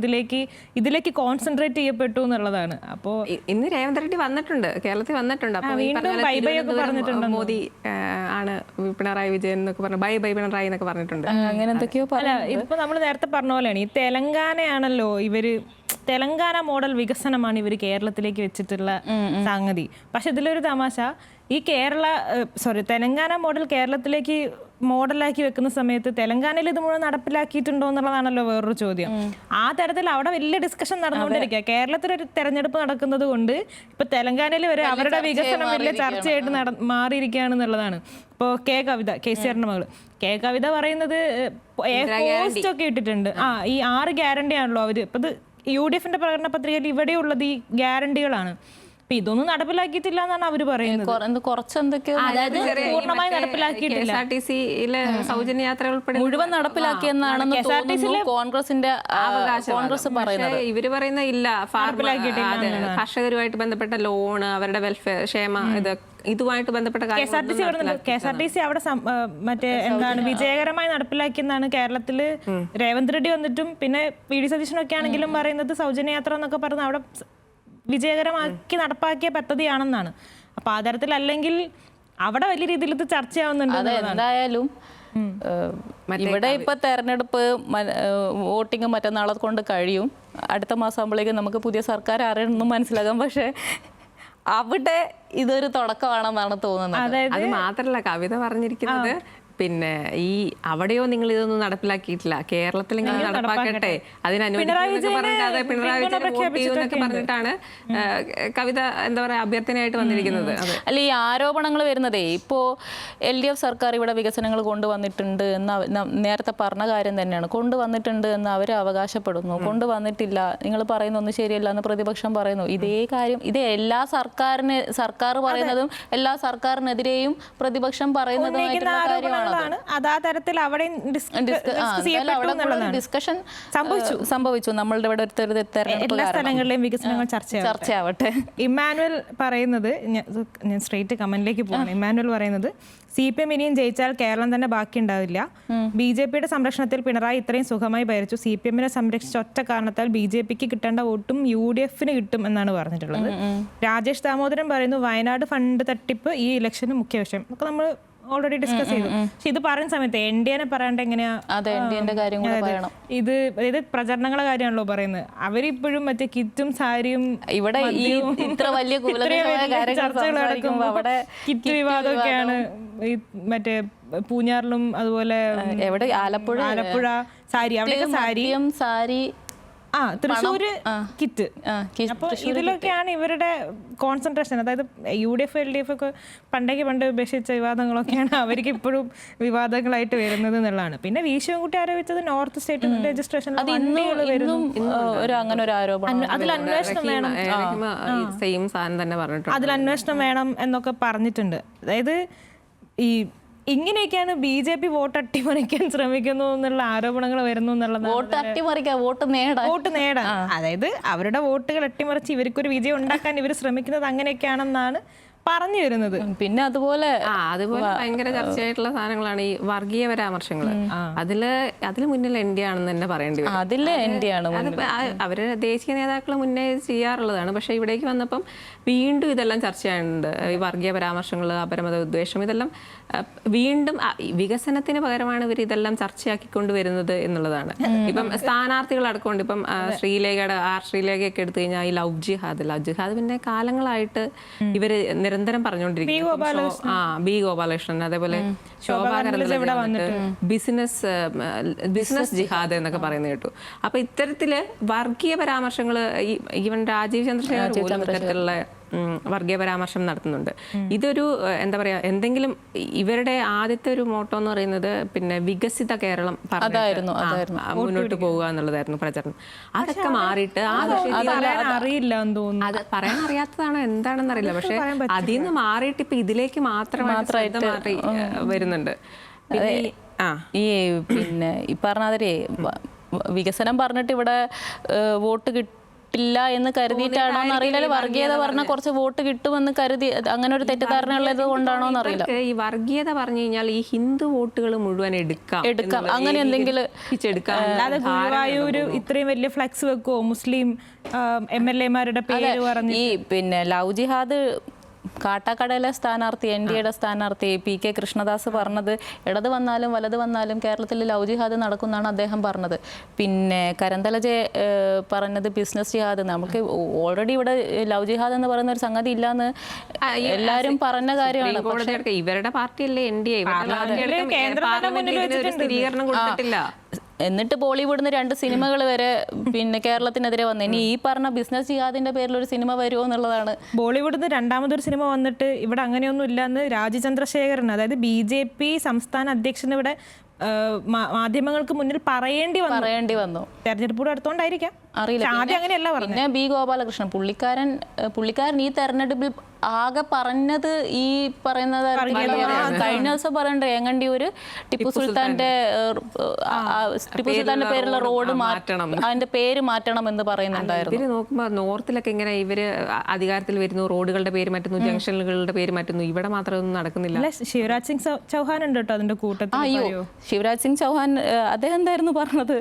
ഇതിലേക്ക് കോൺസെൻട്രേറ്റ് ചെയ്യപ്പെട്ടു എന്നുള്ളതാണ്. അപ്പോ ഇന്ന് രേവന്ത് റെഡ്ഡി വന്നിട്ടുണ്ട്, കേരളത്തിൽ വന്നിട്ടുണ്ട്. പറഞ്ഞിട്ടുണ്ട് മോദി ആണ് പിണറായി വിജയൻ എന്നൊക്കെ പറഞ്ഞു, ബൈ ബൈ പിണറായി എന്നൊക്കെ പറഞ്ഞിട്ടുണ്ട്. അങ്ങനെ എന്തൊക്കെയോ ഇപ്പൊ നമ്മൾ നേരത്തെ പറഞ്ഞ പോലെയാണ്, ഈ തെലങ്കാനയാണല്ലോ തെലങ്കാന മോഡൽ വികസനമാണ് ഇവർ കേരളത്തിലേക്ക് വെച്ചിട്ടുള്ള സംഗതി. പക്ഷെ ഇതിലൊരു തമാശ, ഈ തെലങ്കാന മോഡൽ കേരളത്തിലേക്ക് മോഡലാക്കി വെക്കുന്ന സമയത്ത് തെലങ്കാനയിൽ ഇത് മുഴുവൻ നടപ്പിലാക്കിയിട്ടുണ്ടോ എന്നുള്ളതാണല്ലോ വേറൊരു ചോദ്യം. ആ തരത്തിൽ അവിടെ വലിയ ഡിസ്കഷൻ നടന്നുകൊണ്ടിരിക്കുക. കേരളത്തിലൊരു തെരഞ്ഞെടുപ്പ് നടക്കുന്നത് കൊണ്ട് ഇപ്പൊ തെലങ്കാനയിൽ വരെ അവരുടെ വികസനം വലിയ ചർച്ചയായിട്ട് മാറിയിരിക്കുകയാണെന്നുള്ളതാണ്. ഇപ്പോൾ KCRന്റെ മകള് കവിത പറയുന്നത് പോസ്റ്റ് ഒക്കെ ഇട്ടിട്ടുണ്ട്. ഈ 6 ഗ്യാരണ്ടി ആണല്ലോ അവര്. ഇപ്പൊ ഇത് UDFന്റെ പ്രകടന പത്രികയിൽ ഇവിടെയുള്ളത് ഈ ഗ്യാരണ്ടികളാണ്. അപ്പൊ ഇതൊന്നും നടപ്പിലാക്കിയിട്ടില്ല എന്നാണ് അവര് പറയുന്നത്. പൂർണ്ണമായി നടപ്പിലാക്കിയിട്ടില്ല. KSRTCയിലെ സൗജന്യ യാത്ര ഉൾപ്പെടെ മുഴുവൻ നടപ്പിലാക്കിയെന്നാണെന്ന് കോൺഗ്രസ് പറയുന്നത്. ഇവര് പറയുന്ന ഇല്ല, കർഷകരുമായിട്ട് ബന്ധപ്പെട്ട ലോണ്, അവരുടെ വെൽഫെയർ ക്ഷേമ ഇതുമായിട്ട് ബന്ധപ്പെട്ട KSRTC അവിടെ മറ്റേ എന്താണ് വിജയകരമായി നടപ്പിലാക്കിയെന്നാണ് കേരളത്തില് രേവന്ത് റെഡ്ഡി വന്നിട്ടും പിന്നെ VD സതീശനൊക്കെ ആണെങ്കിലും പറയുന്നത് സൗജന്യ യാത്ര എന്നൊക്കെ പറഞ്ഞ് അവിടെ വിജയകരമാക്കി നടപ്പാക്കിയ പദ്ധതിയാണെന്നാണ്. അപ്പൊ ആ തരത്തിലല്ലെങ്കിൽ അവിടെ വലിയ രീതിയിൽ ഇത് ചർച്ചയാവുന്നുണ്ട്. എന്തായാലും ഇവിടെ ഇപ്പൊ തെരഞ്ഞെടുപ്പ് വോട്ടിങ് മറ്റന്നാളെ കൊണ്ട് കഴിയും. അടുത്ത മാസം ആകുമ്പോഴേക്കും നമുക്ക് പുതിയ സർക്കാർ ആരെയൊന്നും മനസ്സിലാകാം. പക്ഷെ അവിടെ ഇതൊരു തുടക്കമാണെന്നാണ് തോന്നുന്നത്. അത് മാത്രല്ല കവിത പറഞ്ഞിരിക്കുന്നത്, പിന്നെ ഈ അവിടെയോ നിങ്ങൾ ഇതൊന്നും നടപ്പിലാക്കിയിട്ടില്ല, കേരളത്തിലെങ്കിലും നടപ്പാക്കട്ടെ, അതിനനുവദിക്കുന്നൊക്കെ പറഞ്ഞിട്ട് പിണറായി വിജയൻ പറഞ്ഞിട്ടാണ് കവിത എന്താ പറയാ അഭ്യർത്ഥനയായിട്ട് വന്നിരിക്കുന്നത്. അല്ല, ഈ ആരോപണങ്ങൾ വരുന്നതേ ഇപ്പോ LDF സർക്കാർ ഇവിടെ വികസനങ്ങൾ കൊണ്ടുവന്നിട്ടുണ്ട് എന്ന് നേരത്തെ പറഞ്ഞ കാര്യം തന്നെയാണ്. കൊണ്ടുവന്നിട്ടുണ്ട് എന്ന് അവർ അവകാശപ്പെടുന്നു, കൊണ്ടുവന്നിട്ടില്ല, നിങ്ങൾ പറയുന്നൊന്നും ശരിയല്ല എന്ന് പ്രതിപക്ഷം പറയുന്നു. ഇതേ കാര്യം സർക്കാർ പറയുന്നതും എല്ലാ സർക്കാരിനെതിരെയും പ്രതിപക്ഷം പറയുന്നതുമായിട്ടുള്ള കാര്യമാണ്. ഡിസ്കഷൻ സംഭവിച്ചു. നമ്മളുടെ ഇവിടെ എല്ലാ സ്ഥലങ്ങളിലെയും വികസനങ്ങൾ ചർച്ചയാവട്ടെ. ഇമ്മാനുവൽ പറയുന്നത്, ഞാൻ സ്ട്രേറ്റ് കമന്റിലേക്ക് പോവാണ്. ഇമ്മാനുവൽ പറയുന്നത്, CPM ഇനിയും ജയിച്ചാൽ കേരളം തന്നെ ബാക്കി ഉണ്ടാവില്ല. BJPയുടെ സംരക്ഷണത്തിൽ പിണറായി ഇത്രയും സുഖമായി ഭരിച്ചു. CPMനെ സംരക്ഷിച്ച ഒറ്റ കാരണത്താൽ BJPക്ക് കിട്ടേണ്ട വോട്ടും UDFന് കിട്ടും എന്നാണ് പറഞ്ഞിട്ടുള്ളത്. രാജേഷ് ദാമോദരൻ പറയുന്നു, വയനാട് ഫണ്ട് തട്ടിപ്പ് ഈ ഇലക്ഷന് മുഖ്യ വിഷയം. ഒക്കെ നമ്മൾ ഓൾറെഡി ഡിസ്കസ് ചെയ്തു. പക്ഷെ ഇത് പറയുന്ന സമയത്ത് NDAനെ പറയാണ്ട് എങ്ങനെയാ? ഇത് പ്രചരണങ്ങളെ കാര്യമാണല്ലോ പറയുന്നത്. അവരിപ്പോഴും മറ്റേ കിറ്റും സാരിയും ഇവിടെ ഇത്ര വലിയ ചർച്ചകൾ നടക്കുമ്പോൾ അവിടെ കിറ്റ് വിവാദമൊക്കെയാണ്. ഈ മറ്റേ പൂഞ്ഞാറിലും അതുപോലെ ആലപ്പുഴ സാരി, അവിടെ സാരി തൃശ്ശൂര് കിറ്റ്. അപ്പോൾ ഇതിലൊക്കെയാണ് ഇവരുടെ കോൺസെൻട്രേഷൻ. അതായത് UDF LDF ഒക്കെ പണ്ട് ഉപേക്ഷിച്ച വിവാദങ്ങളൊക്കെയാണ് അവർക്ക് ഇപ്പോഴും വിവാദങ്ങളായിട്ട് വരുന്നത് എന്നുള്ളതാണ്. പിന്നെ ശിവൻകുട്ടി ആരോപിച്ചത് നോർത്ത് സ്റ്റേറ്റ് രജിസ്ട്രേഷൻ അങ്ങനെ ഒരു ആരോപണം. അതിൽ അന്വേഷണം വേണം, അതിൽ അന്വേഷണം വേണം എന്നൊക്കെ പറഞ്ഞിട്ടുണ്ട്. അതായത് ഈ ഇങ്ങനെയൊക്കെയാണ് BJP വോട്ട് അട്ടിമറിക്കാൻ ശ്രമിക്കുന്നു എന്നുള്ള ആരോപണങ്ങൾ വരുന്നു എന്നുള്ളതാണ്. വോട്ട് നേടാൻ, അതായത് അവരുടെ വോട്ടുകൾ അട്ടിമറിച്ച് ഇവർക്കൊരു വിജയം ഉണ്ടാക്കാൻ ഇവർ ശ്രമിക്കുന്നത് അങ്ങനെയൊക്കെയാണെന്നാണ് പറഞ്ഞു വരുന്നത്. പിന്നെ അതുപോലെ ഭയങ്കര ചർച്ചയായിട്ടുള്ള സാധനങ്ങളാണ് ഈ വർഗീയ പരാമർശങ്ങൾ. അതില് മുന്നിൽ ഇന്ത്യ ആണെന്ന് തന്നെ പറയേണ്ടി വരും. അതില് ഇന്ത്യയാണ് അവര് ദേശീയ നേതാക്കൾ മുന്നേ ചെയ്യാറുള്ളതാണ്. പക്ഷെ ഇവിടേക്ക് വന്നപ്പം വീണ്ടും ഇതെല്ലാം ചർച്ചയായിട്ടുണ്ട്. ഈ വർഗീയ പരാമർശങ്ങൾ, അപരമത ഉദ്വേഷം, ഇതെല്ലാം വീണ്ടും വികസനത്തിന് പകരമാണ് ഇവർ ഇതെല്ലാം ചർച്ചയാക്കിക്കൊണ്ട് വരുന്നത് എന്നുള്ളതാണ്. ഇപ്പം സ്ഥാനാർത്ഥികൾ അടക്കമുണ്ട്. ഇപ്പം ശ്രീലേഖയൊക്കെ എടുത്തു കഴിഞ്ഞാൽ ഈ ലവ് ജിഹാദ് പിന്നെ കാലങ്ങളായിട്ട് ഇവര് നിരന്തരം പറഞ്ഞുകൊണ്ടിരിക്കും. ബി ഗോപാലകൃഷ്ണൻ, അതേപോലെ ശോഭാ കരന്തലജെ ബിസിനസ് ജിഹാദ് എന്നൊക്കെ പറയുന്നത് കേട്ടു. അപ്പൊ ഇത്തരത്തില് വർഗീയ പരാമർശങ്ങൾ ഈവൻ രാജീവ് ചന്ദ്രശേഖർ പോലും ഇത്തരത്തിലുള്ള വർഗീയ പരാമർശം നടത്തുന്നുണ്ട്. ഇതൊരു എന്താ പറയാ, എന്തെങ്കിലും ഇവരുടെ ആദ്യത്തെ ഒരു മോട്ടോ എന്ന് പറയുന്നത് പിന്നെ വികസിത കേരളം മുന്നോട്ട് പോവുക എന്നുള്ളതായിരുന്നു പ്രചരണം. അതൊക്കെ മാറിയിട്ട് അറിയില്ല എന്ന് തോന്നുന്നു. അത് പറയാൻ അറിയാത്തതാണോ എന്താണെന്ന് അറിയില്ല. പക്ഷെ അതിൽ നിന്ന് മാറിയിട്ട് ഇപ്പൊ ഇതിലേക്ക് മാത്രമായിട്ട് മാറി വരുന്നുണ്ട്. ഈ പിന്നെ ഈ പറഞ്ഞാതിരെ വികസനം പറഞ്ഞിട്ട് ഇവിടെ വോട്ട് കിട്ടില്ല എന്ന് കരുതിയിട്ടാണോ എന്നറിയില്ല. വർഗീയത പറഞ്ഞാൽ കുറച്ച് വോട്ട് കിട്ടുമെന്ന് കരുതി അങ്ങനെ ഒരു തെറ്റിദ്ധാരണ ഉള്ളത് കൊണ്ടാണോ എന്നറിയില്ല. ഈ വർഗീയത പറഞ്ഞു കഴിഞ്ഞാൽ ഈ ഹിന്ദു വോട്ടുകൾ മുഴുവൻ എടുക്കാം അങ്ങനെ എന്തെങ്കിലും. അല്ലാതെ ഗുരുവായൂർ ഇത്രയും വലിയ ഫ്ലെക്സ് വെക്കുവോ മുസ്ലിം MLA-മാരുടെ പേര് പറഞ്ഞ്? ഈ പിന്നെ ലവ് ജിഹാദ് കാട്ടാക്കടയിലെ സ്ഥാനാർത്ഥി NDAയുടെ സ്ഥാനാർത്ഥി PK കൃഷ്ണദാസ് പറഞ്ഞത് ഇടത് വന്നാലും വലത് വന്നാലും കേരളത്തിൽ ലവ് ജിഹാദ് നടക്കുമെന്നാണ് അദ്ദേഹം പറഞ്ഞത്. പിന്നെ കരന്തലജെ പറഞ്ഞത് ബിസിനസ് ജിഹാദ്. നമുക്ക് ഓൾറെഡി ഇവിടെ ലവ് ജിഹാദ് എന്ന് പറയുന്ന ഒരു സംഗതി ഇല്ലാന്ന് എല്ലാവരും പറഞ്ഞ കാര്യമാണ്. ഇവരുടെ പാർട്ടിയല്ലേ NDA, സ്ഥിരീകരണം കൊടുത്തിട്ടില്ല. എന്നിട്ട് ബോളിവുഡിന്ന് 2 സിനിമകൾ വരെ പിന്നെ കേരളത്തിനെതിരെ വന്നു. ഇനി ഈ പറഞ്ഞ ബിസിനസ് ജിഹാദിന്റെ പേരിൽ ഒരു സിനിമ വരുമോ എന്നുള്ളതാണ്. ബോളിവുഡിന്ന് രണ്ടാമതൊരു സിനിമ വന്നിട്ട് ഇവിടെ അങ്ങനെയൊന്നും ഇല്ലാന്ന് രാജീവ് ചന്ദ്രശേഖരൻ, അതായത് BJP സംസ്ഥാന അധ്യക്ഷൻ ഇവിടെ മാധ്യമങ്ങൾക്ക് മുന്നിൽ പറയേണ്ടി വന്നു. തെരഞ്ഞെടുപ്പ് അടുത്തോണ്ടായിരിക്കാം, അറിയില്ല. ആദ്യം അങ്ങനെയല്ല പറഞ്ഞു. പിന്നെ B ഗോപാലകൃഷ്ണൻ പുള്ളിക്കാരൻ ഈ തെരഞ്ഞെടുപ്പിൽ ആകെ പറഞ്ഞത് ഈ പറയുന്നത് കഴിഞ്ഞ ദിവസം പറയണ്ട ഏങ്ങണ്ടിയൂര് ടിപ്പു സുൽത്താന്റെ പേരുള്ള റോഡ് മാറ്റണം, അതിന്റെ പേര് മാറ്റണം എന്ന് പറയുന്നുണ്ടായിരുന്നു. ഇതിൽ നോക്കുമ്പോൾ നോർത്തിലൊക്കെ ഇങ്ങനെ ഇവര് അധികാരത്തിൽ വരുന്നു, റോഡുകളുടെ പേര് മാറ്റുന്നു, ജംഗ്ഷനുകളുടെ പേര് മാറ്റുന്നു. ഇവിടെ മാത്രം ഒന്നും നടക്കുന്നില്ല. ശിവരാജ് സിംഗ് ചൗഹാൻ ഉണ്ട് കേട്ടോ അതിന്റെ കൂട്ടത്തിൽ. അയ്യോ, ശിവരാജ് സിംഗ് ചൗഹാൻ അദ്ദേഹം എന്തായിരുന്നു പറഞ്ഞത്?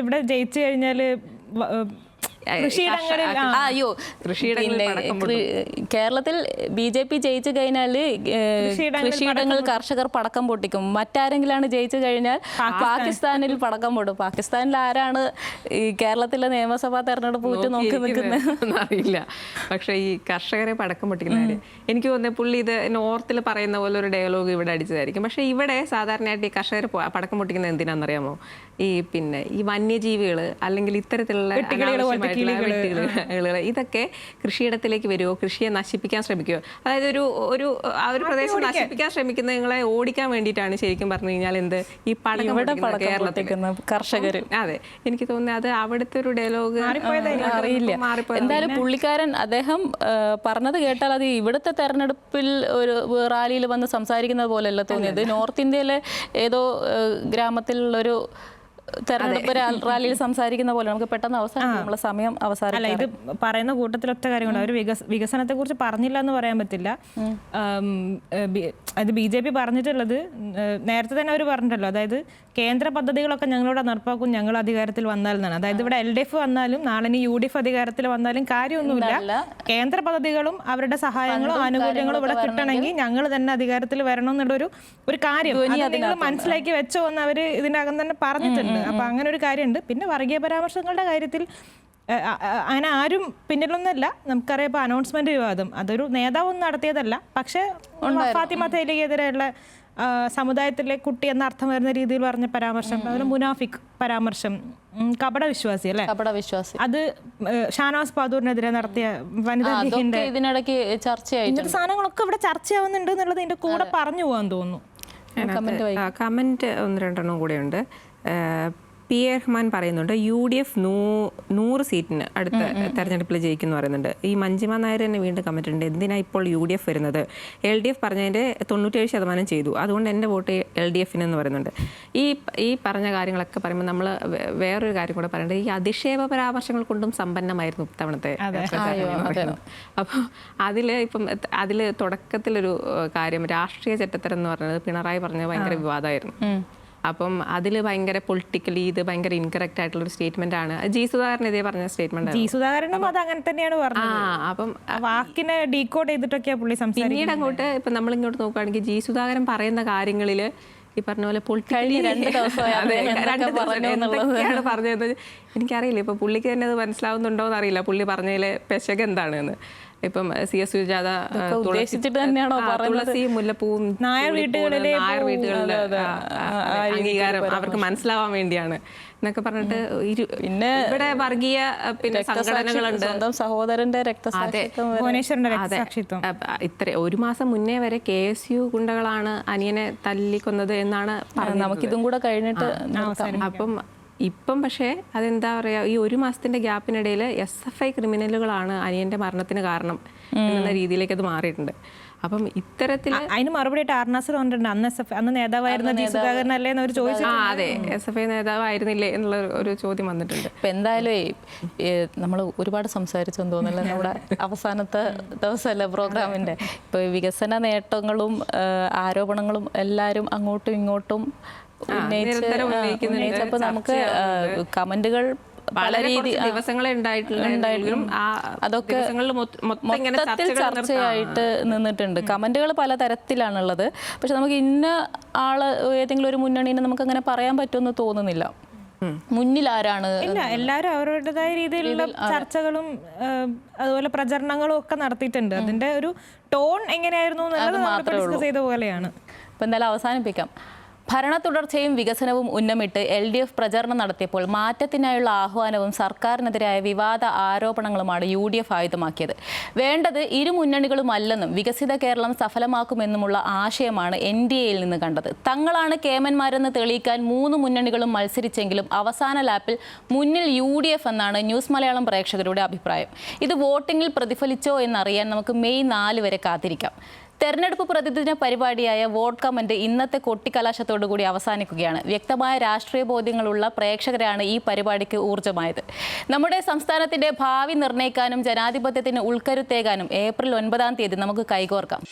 ഇവിടെ ജയിച്ചു കഴിഞ്ഞാല് കേരളത്തിൽ BJP ജയിച്ചു കഴിഞ്ഞാല് കൃഷിയിടങ്ങളിൽ കർഷകർ പടക്കം പൊട്ടിക്കും. മറ്റാരെങ്കിലാണ് ജയിച്ചു കഴിഞ്ഞാൽ പാകിസ്ഥാനിൽ പടക്കം പൊട്ടും. പാകിസ്ഥാനിൽ ആരാണ് ഈ കേരളത്തിലെ നിയമസഭാ തെരഞ്ഞെടുപ്പ് പോയിട്ട് നോക്കി നിൽക്കുന്നത് അറിയില്ല. പക്ഷെ ഈ കർഷകരെ പടക്കം പൊട്ടിക്കുന്ന എനിക്ക് തോന്നുന്നത് പുള്ളി ഇത് നോർത്തിൽ പറയുന്ന പോലെ ഒരു ഡയലോഗ് ഇവിടെ അടിച്ചതായിരിക്കും. പക്ഷെ ഇവിടെ സാധാരണയായിട്ട് ഈ കർഷകർ പടക്കം പൊട്ടിക്കുന്നത് എന്തിനാണെന്നറിയാമോ? ഈ വന്യജീവികൾ അല്ലെങ്കിൽ ഇത്തരത്തിലുള്ള ഇതൊക്കെ കൃഷിയിടത്തിലേക്ക് വരുമോ, കൃഷിയെ നശിപ്പിക്കാൻ ശ്രമിക്കുമോ? അതായത് ഒരു പ്രദേശം നശിപ്പിക്കാൻ ശ്രമിക്കുന്നങ്ങളെ ഓടിക്കാൻ വേണ്ടിയിട്ടാണ് ശരിക്കും പറഞ്ഞു കഴിഞ്ഞാൽ ഈ കേരളത്തിൽ കർഷകർ. അതെ, എനിക്ക് തോന്നുന്നത് അത് അവിടുത്തെ ഒരു ഡയലോഗ് അറിയില്ല. എന്തായാലും പുള്ളിക്കാരൻ അദ്ദേഹം പറഞ്ഞത് കേട്ടാൽ അത് ഇവിടുത്തെ തെരഞ്ഞെടുപ്പിൽ ഒരു റാലിയിൽ വന്ന് സംസാരിക്കുന്നത് പോലെയല്ല തോന്നിയത്. നോർത്ത് ഇന്ത്യയിലെ ഏതോ ഗ്രാമത്തിലുള്ളൊരു തെരഞ്ഞെടുപ്പ് റാലിയിൽ സംസാരിക്കുന്ന പോലെ നമുക്ക് പെട്ടെന്ന് നമ്മളെ സമയം അവസാനം. ഇത് പറയുന്ന കൂട്ടത്തിൽ ഒറ്റ കാര്യങ്ങളുണ്ട്. അവർ വികസനത്തെ കുറിച്ച് പറഞ്ഞില്ല എന്ന് പറയാൻ പറ്റില്ല. അത് BJP പറഞ്ഞിട്ടുള്ളത് നേരത്തെ തന്നെ അവർ പറഞ്ഞിട്ടല്ലോ, അതായത് കേന്ദ്ര പദ്ധതികളൊക്കെ ഞങ്ങളോട് നടപ്പാക്കും ഞങ്ങൾ അധികാരത്തിൽ വന്നാൽ എന്നാണ്. അതായത് ഇവിടെ LDF വന്നാലും നാളെ UDF അധികാരത്തിൽ വന്നാലും കാര്യമൊന്നുമില്ല. കേന്ദ്ര പദ്ധതികളും അവരുടെ സഹായങ്ങളും ആനുകൂല്യങ്ങളും ഇവിടെ കിട്ടണമെങ്കിൽ ഞങ്ങൾ തന്നെ അധികാരത്തിൽ വരണം എന്നുള്ളൊരു കാര്യം നിങ്ങൾ മനസ്സിലാക്കി വെച്ചോ എന്ന് അവർ ഇതിനകം തന്നെ പറഞ്ഞിട്ടുണ്ട്. അപ്പൊ അങ്ങനെ ഒരു കാര്യമുണ്ട്. പിന്നെ വർഗീയ പരാമർശങ്ങളുടെ കാര്യത്തിൽ അങ്ങനെ ആരും പിന്നിലൊന്നല്ല. നമുക്കറിയാം ഇപ്പൊ അനൗൺസ്മെന്റ് വിവാദം അതൊരു നേതാവൊന്നും നടത്തിയതല്ല. പക്ഷെ ഫാത്തിമ തൈലിക്കെതിരെയുള്ള സമുദായത്തിലെ കുട്ടി എന്ന അർത്ഥം വരുന്ന രീതിയിൽ പറഞ്ഞ പരാമർശം, അതുപോലെ മുനാഫിക് പരാമർശം, കപട വിശ്വാസി അല്ലെ, അത് ഷാനവാസ് പാദൂരിനെതിരെ നടത്തിയ വനിതാ ഇതിനിടയ്ക്ക് ചർച്ചയായി. ഇങ്ങനത്തെ സാധനങ്ങളൊക്കെ ഇവിടെ ചർച്ചയാവുന്നുണ്ട് എന്നുള്ളത് ഇതിന്റെ കൂടെ പറഞ്ഞു പോകാൻ തോന്നുന്നു. കമന്റ് 1-2 കൂടെ ഉണ്ട്. PA റഹ്മാൻ പറയുന്നുണ്ട് UDF 100 സീറ്റിന് അടുത്ത തെരഞ്ഞെടുപ്പിൽ ജയിക്കുന്നു പറയുന്നുണ്ട്. ഈ മഞ്ജിമ നായർ തന്നെ വീണ്ടും കമന്റ് ഉണ്ട്, എന്തിനാ ഇപ്പോൾ UDF വരുന്നത്, LDF പറഞ്ഞതിൻ്റെ 97% ചെയ്തു, അതുകൊണ്ട് എൻ്റെ വോട്ട് LDF എന്ന് പറയുന്നുണ്ട്. ഈ പറഞ്ഞ കാര്യങ്ങളൊക്കെ പറയുമ്പോൾ നമ്മൾ വേറൊരു കാര്യം കൂടെ പറയേണ്ടത്, ഈ അധിക്ഷേപ പരാമർശങ്ങൾ കൊണ്ടും സമ്പന്നമായിരുന്നു ഇത്തവണത്തെ പ്രചാരണം. അപ്പോൾ അതിൽ തുടക്കത്തിലൊരു കാര്യം രാഷ്ട്രീയ ചെറ്റത്തരം എന്ന് പറഞ്ഞത് പിണറായി പറഞ്ഞത് ഭയങ്കര വിവാദമായിരുന്നു. അപ്പം അതിൽ ഭയങ്കര പൊളിറ്റിക്കലി ഇത് ഭയങ്കര ഇൻകറക്റ്റ് ആയിട്ടുള്ള ഒരു സ്റ്റേറ്റ്മെന്റ് ആണ്. G. സുധാകരനെതിരെ പറഞ്ഞ സ്റ്റേറ്റ്മെന്റ്. G. സുധാകരനും അത് അങ്ങനെ തന്നെയാണ് പറഞ്ഞത്. അപ്പം വാക്കിനെ ഡീകോഡ് ചെയ്തിട്ടൊക്കെയാ പുള്ളി സംസാരിക്കുന്നത്. പിന്നീട് അങ്ങോട്ട് ഇപ്പം നമ്മളിങ്ങോട്ട് നോക്കുകയാണെങ്കിൽ G. സുധാകരൻ പറയുന്ന കാര്യങ്ങളിൽ ഈ പറഞ്ഞ പോലെ പൊളിറ്റിക്കലി എന്തൊക്കെയാണ് പറഞ്ഞത് എനിക്കറിയില്ല. ഇപ്പം പുള്ളിക്ക് തന്നെ അത് മനസ്സിലാവുന്നുണ്ടോ എന്നറിയില്ല പുള്ളി പറഞ്ഞതിൽ പെശക് എന്താണെന്ന്. ഇപ്പം CS സുജാത തുളസി മുല്ലപ്പൂവും നായർ വീട്ടുകളിലെ അംഗീകാരം അവർക്ക് മനസ്സിലാവാൻ വേണ്ടിയാണ് എന്നൊക്കെ പറഞ്ഞിട്ട് പിന്നെ ഇവിടെ വർഗീയ പിന്നെ സംഘടനകളുണ്ട്. സ്വന്തം സഹോദരന്റെ ഇത്ര ഒരു മാസം മുന്നേ വരെ KSU ഗുണ്ടകളാണ് അനിയനെ തല്ലിക്കൊന്നത് എന്നാണ് പറഞ്ഞത്. നമുക്കിതും കൂടെ കഴിഞ്ഞിട്ട് അപ്പം ഇപ്പം പക്ഷേ അതെന്താ പറയുക, ഈ ഒരു മാസത്തിന്റെ ഗ്യാപ്പിനിടയിൽ SFI ക്രിമിനലുകളാണ് അനിയന്റെ മരണത്തിന് കാരണം എന്നുള്ള രീതിയിലേക്ക് അത് മാറിയിട്ടുണ്ട്. അപ്പം ഇത്തരത്തിൽ അതിന് മറുപടിയായിട്ട് ആർനാസർ വന്നിട്ടുണ്ട്, അന്ന് നേതാവായിരുന്ന G. സുധാകരൻ അല്ലേ എന്നവർ ചോദിച്ചു. അതെ, SFI നേതാവായിരുന്നില്ലേ എന്നുള്ള ഒരു ചോദ്യം വന്നിട്ടുണ്ട്. ഇപ്പം എന്തായാലും നമ്മൾ ഒരുപാട് സംസാരിച്ചെന്ന് തോന്നില്ല, നമ്മുടെ അവസാനത്തെ ദിവസമല്ലേ പ്രോഗ്രാമിൻ്റെ. ഇപ്പോൾ വികസന നേട്ടങ്ങളും ആരോപണങ്ങളും എല്ലാവരും അങ്ങോട്ടും ഇങ്ങോട്ടും ഉന്നയിച്ചപ്പോൾ നമുക്ക് കമന്റുകൾ പല രീതി ദിവസങ്ങളെ ഉണ്ടായിട്ടുണ്ടെങ്കിലും അതൊക്കെ മൊത്തത്തിൽ ചർച്ചയായിട്ട് നിന്നിട്ടുണ്ട്. കമന്റുകൾ പല തരത്തിലാണുള്ളത്. പക്ഷെ നമുക്ക് ഇന്ന ആള് ഏതെങ്കിലും ഒരു മുന്നണീനെ നമുക്ക് അങ്ങനെ പറയാൻ പറ്റുമെന്ന് തോന്നുന്നില്ല. മുന്നിൽ ആരാണ്? ഇല്ല, എല്ലാവരും അവരുടേതായ രീതിയിലുള്ള ചർച്ചകളും അതുപോലെ പ്രചരണങ്ങളും ഒക്കെ നടത്തിയിട്ടുണ്ട്. അതിന്റെ ഒരു ടോൺ എങ്ങനെയായിരുന്നു എന്നുള്ളത് ഡിസ്കസ് ചെയ്ത പോലെയാണ്. ഇപ്പം എന്തായാലും അവസാനിപ്പിക്കാം. ഭരണ തുടർച്ചയും വികസനവും ഉന്നമിട്ട് LDF പ്രചരണം നടത്തിയപ്പോൾ മാറ്റത്തിനായുള്ള ആഹ്വാനവും സർക്കാരിനെതിരായ വിവാദ ആരോപണങ്ങളുമാണ് UDF ആയുധമാക്കിയത്. വേണ്ടത് ഇരു മുന്നണികളുമല്ലെന്നും വികസിത കേരളം സഫലമാക്കുമെന്നുമുള്ള ആശയമാണ് NDAയിൽ നിന്ന് കണ്ടത്. തങ്ങളാണ് കേമന്മാരെന്ന് തെളിയിക്കാൻ 3 മുന്നണികളും മത്സരിച്ചെങ്കിലും അവസാന ലാപ്പിൽ മുന്നിൽ UDF എന്നാണ് ന്യൂസ് മലയാളം പ്രേക്ഷകരുടെ അഭിപ്രായം. ഇത് വോട്ടിങ്ങിൽ പ്രതിഫലിച്ചോ എന്നറിയാൻ നമുക്ക് മെയ് 4 വരെ കാത്തിരിക്കാം. തെരഞ്ഞെടുപ്പ് പ്രതിദിന പരിപാടിയായ വോട്ട് കമന്റ് ഇന്നത്തെ കൊട്ടിക്കലാശത്തോടുകൂടി അവസാനിക്കുകയാണ്. വ്യക്തമായ രാഷ്ട്രീയ ബോധ്യങ്ങളുള്ള പ്രേക്ഷകരാണ് ഈ പരിപാടിക്ക് ഊർജ്ജമായത്. നമ്മുടെ സംസ്ഥാനത്തിന്റെ ഭാവി നിർണ്ണയിക്കാനും ജനാധിപത്യത്തിന് ഉൾക്കരുത്തേകാനും ഏപ്രിൽ 9 നമുക്ക് കൈകോർക്കാം.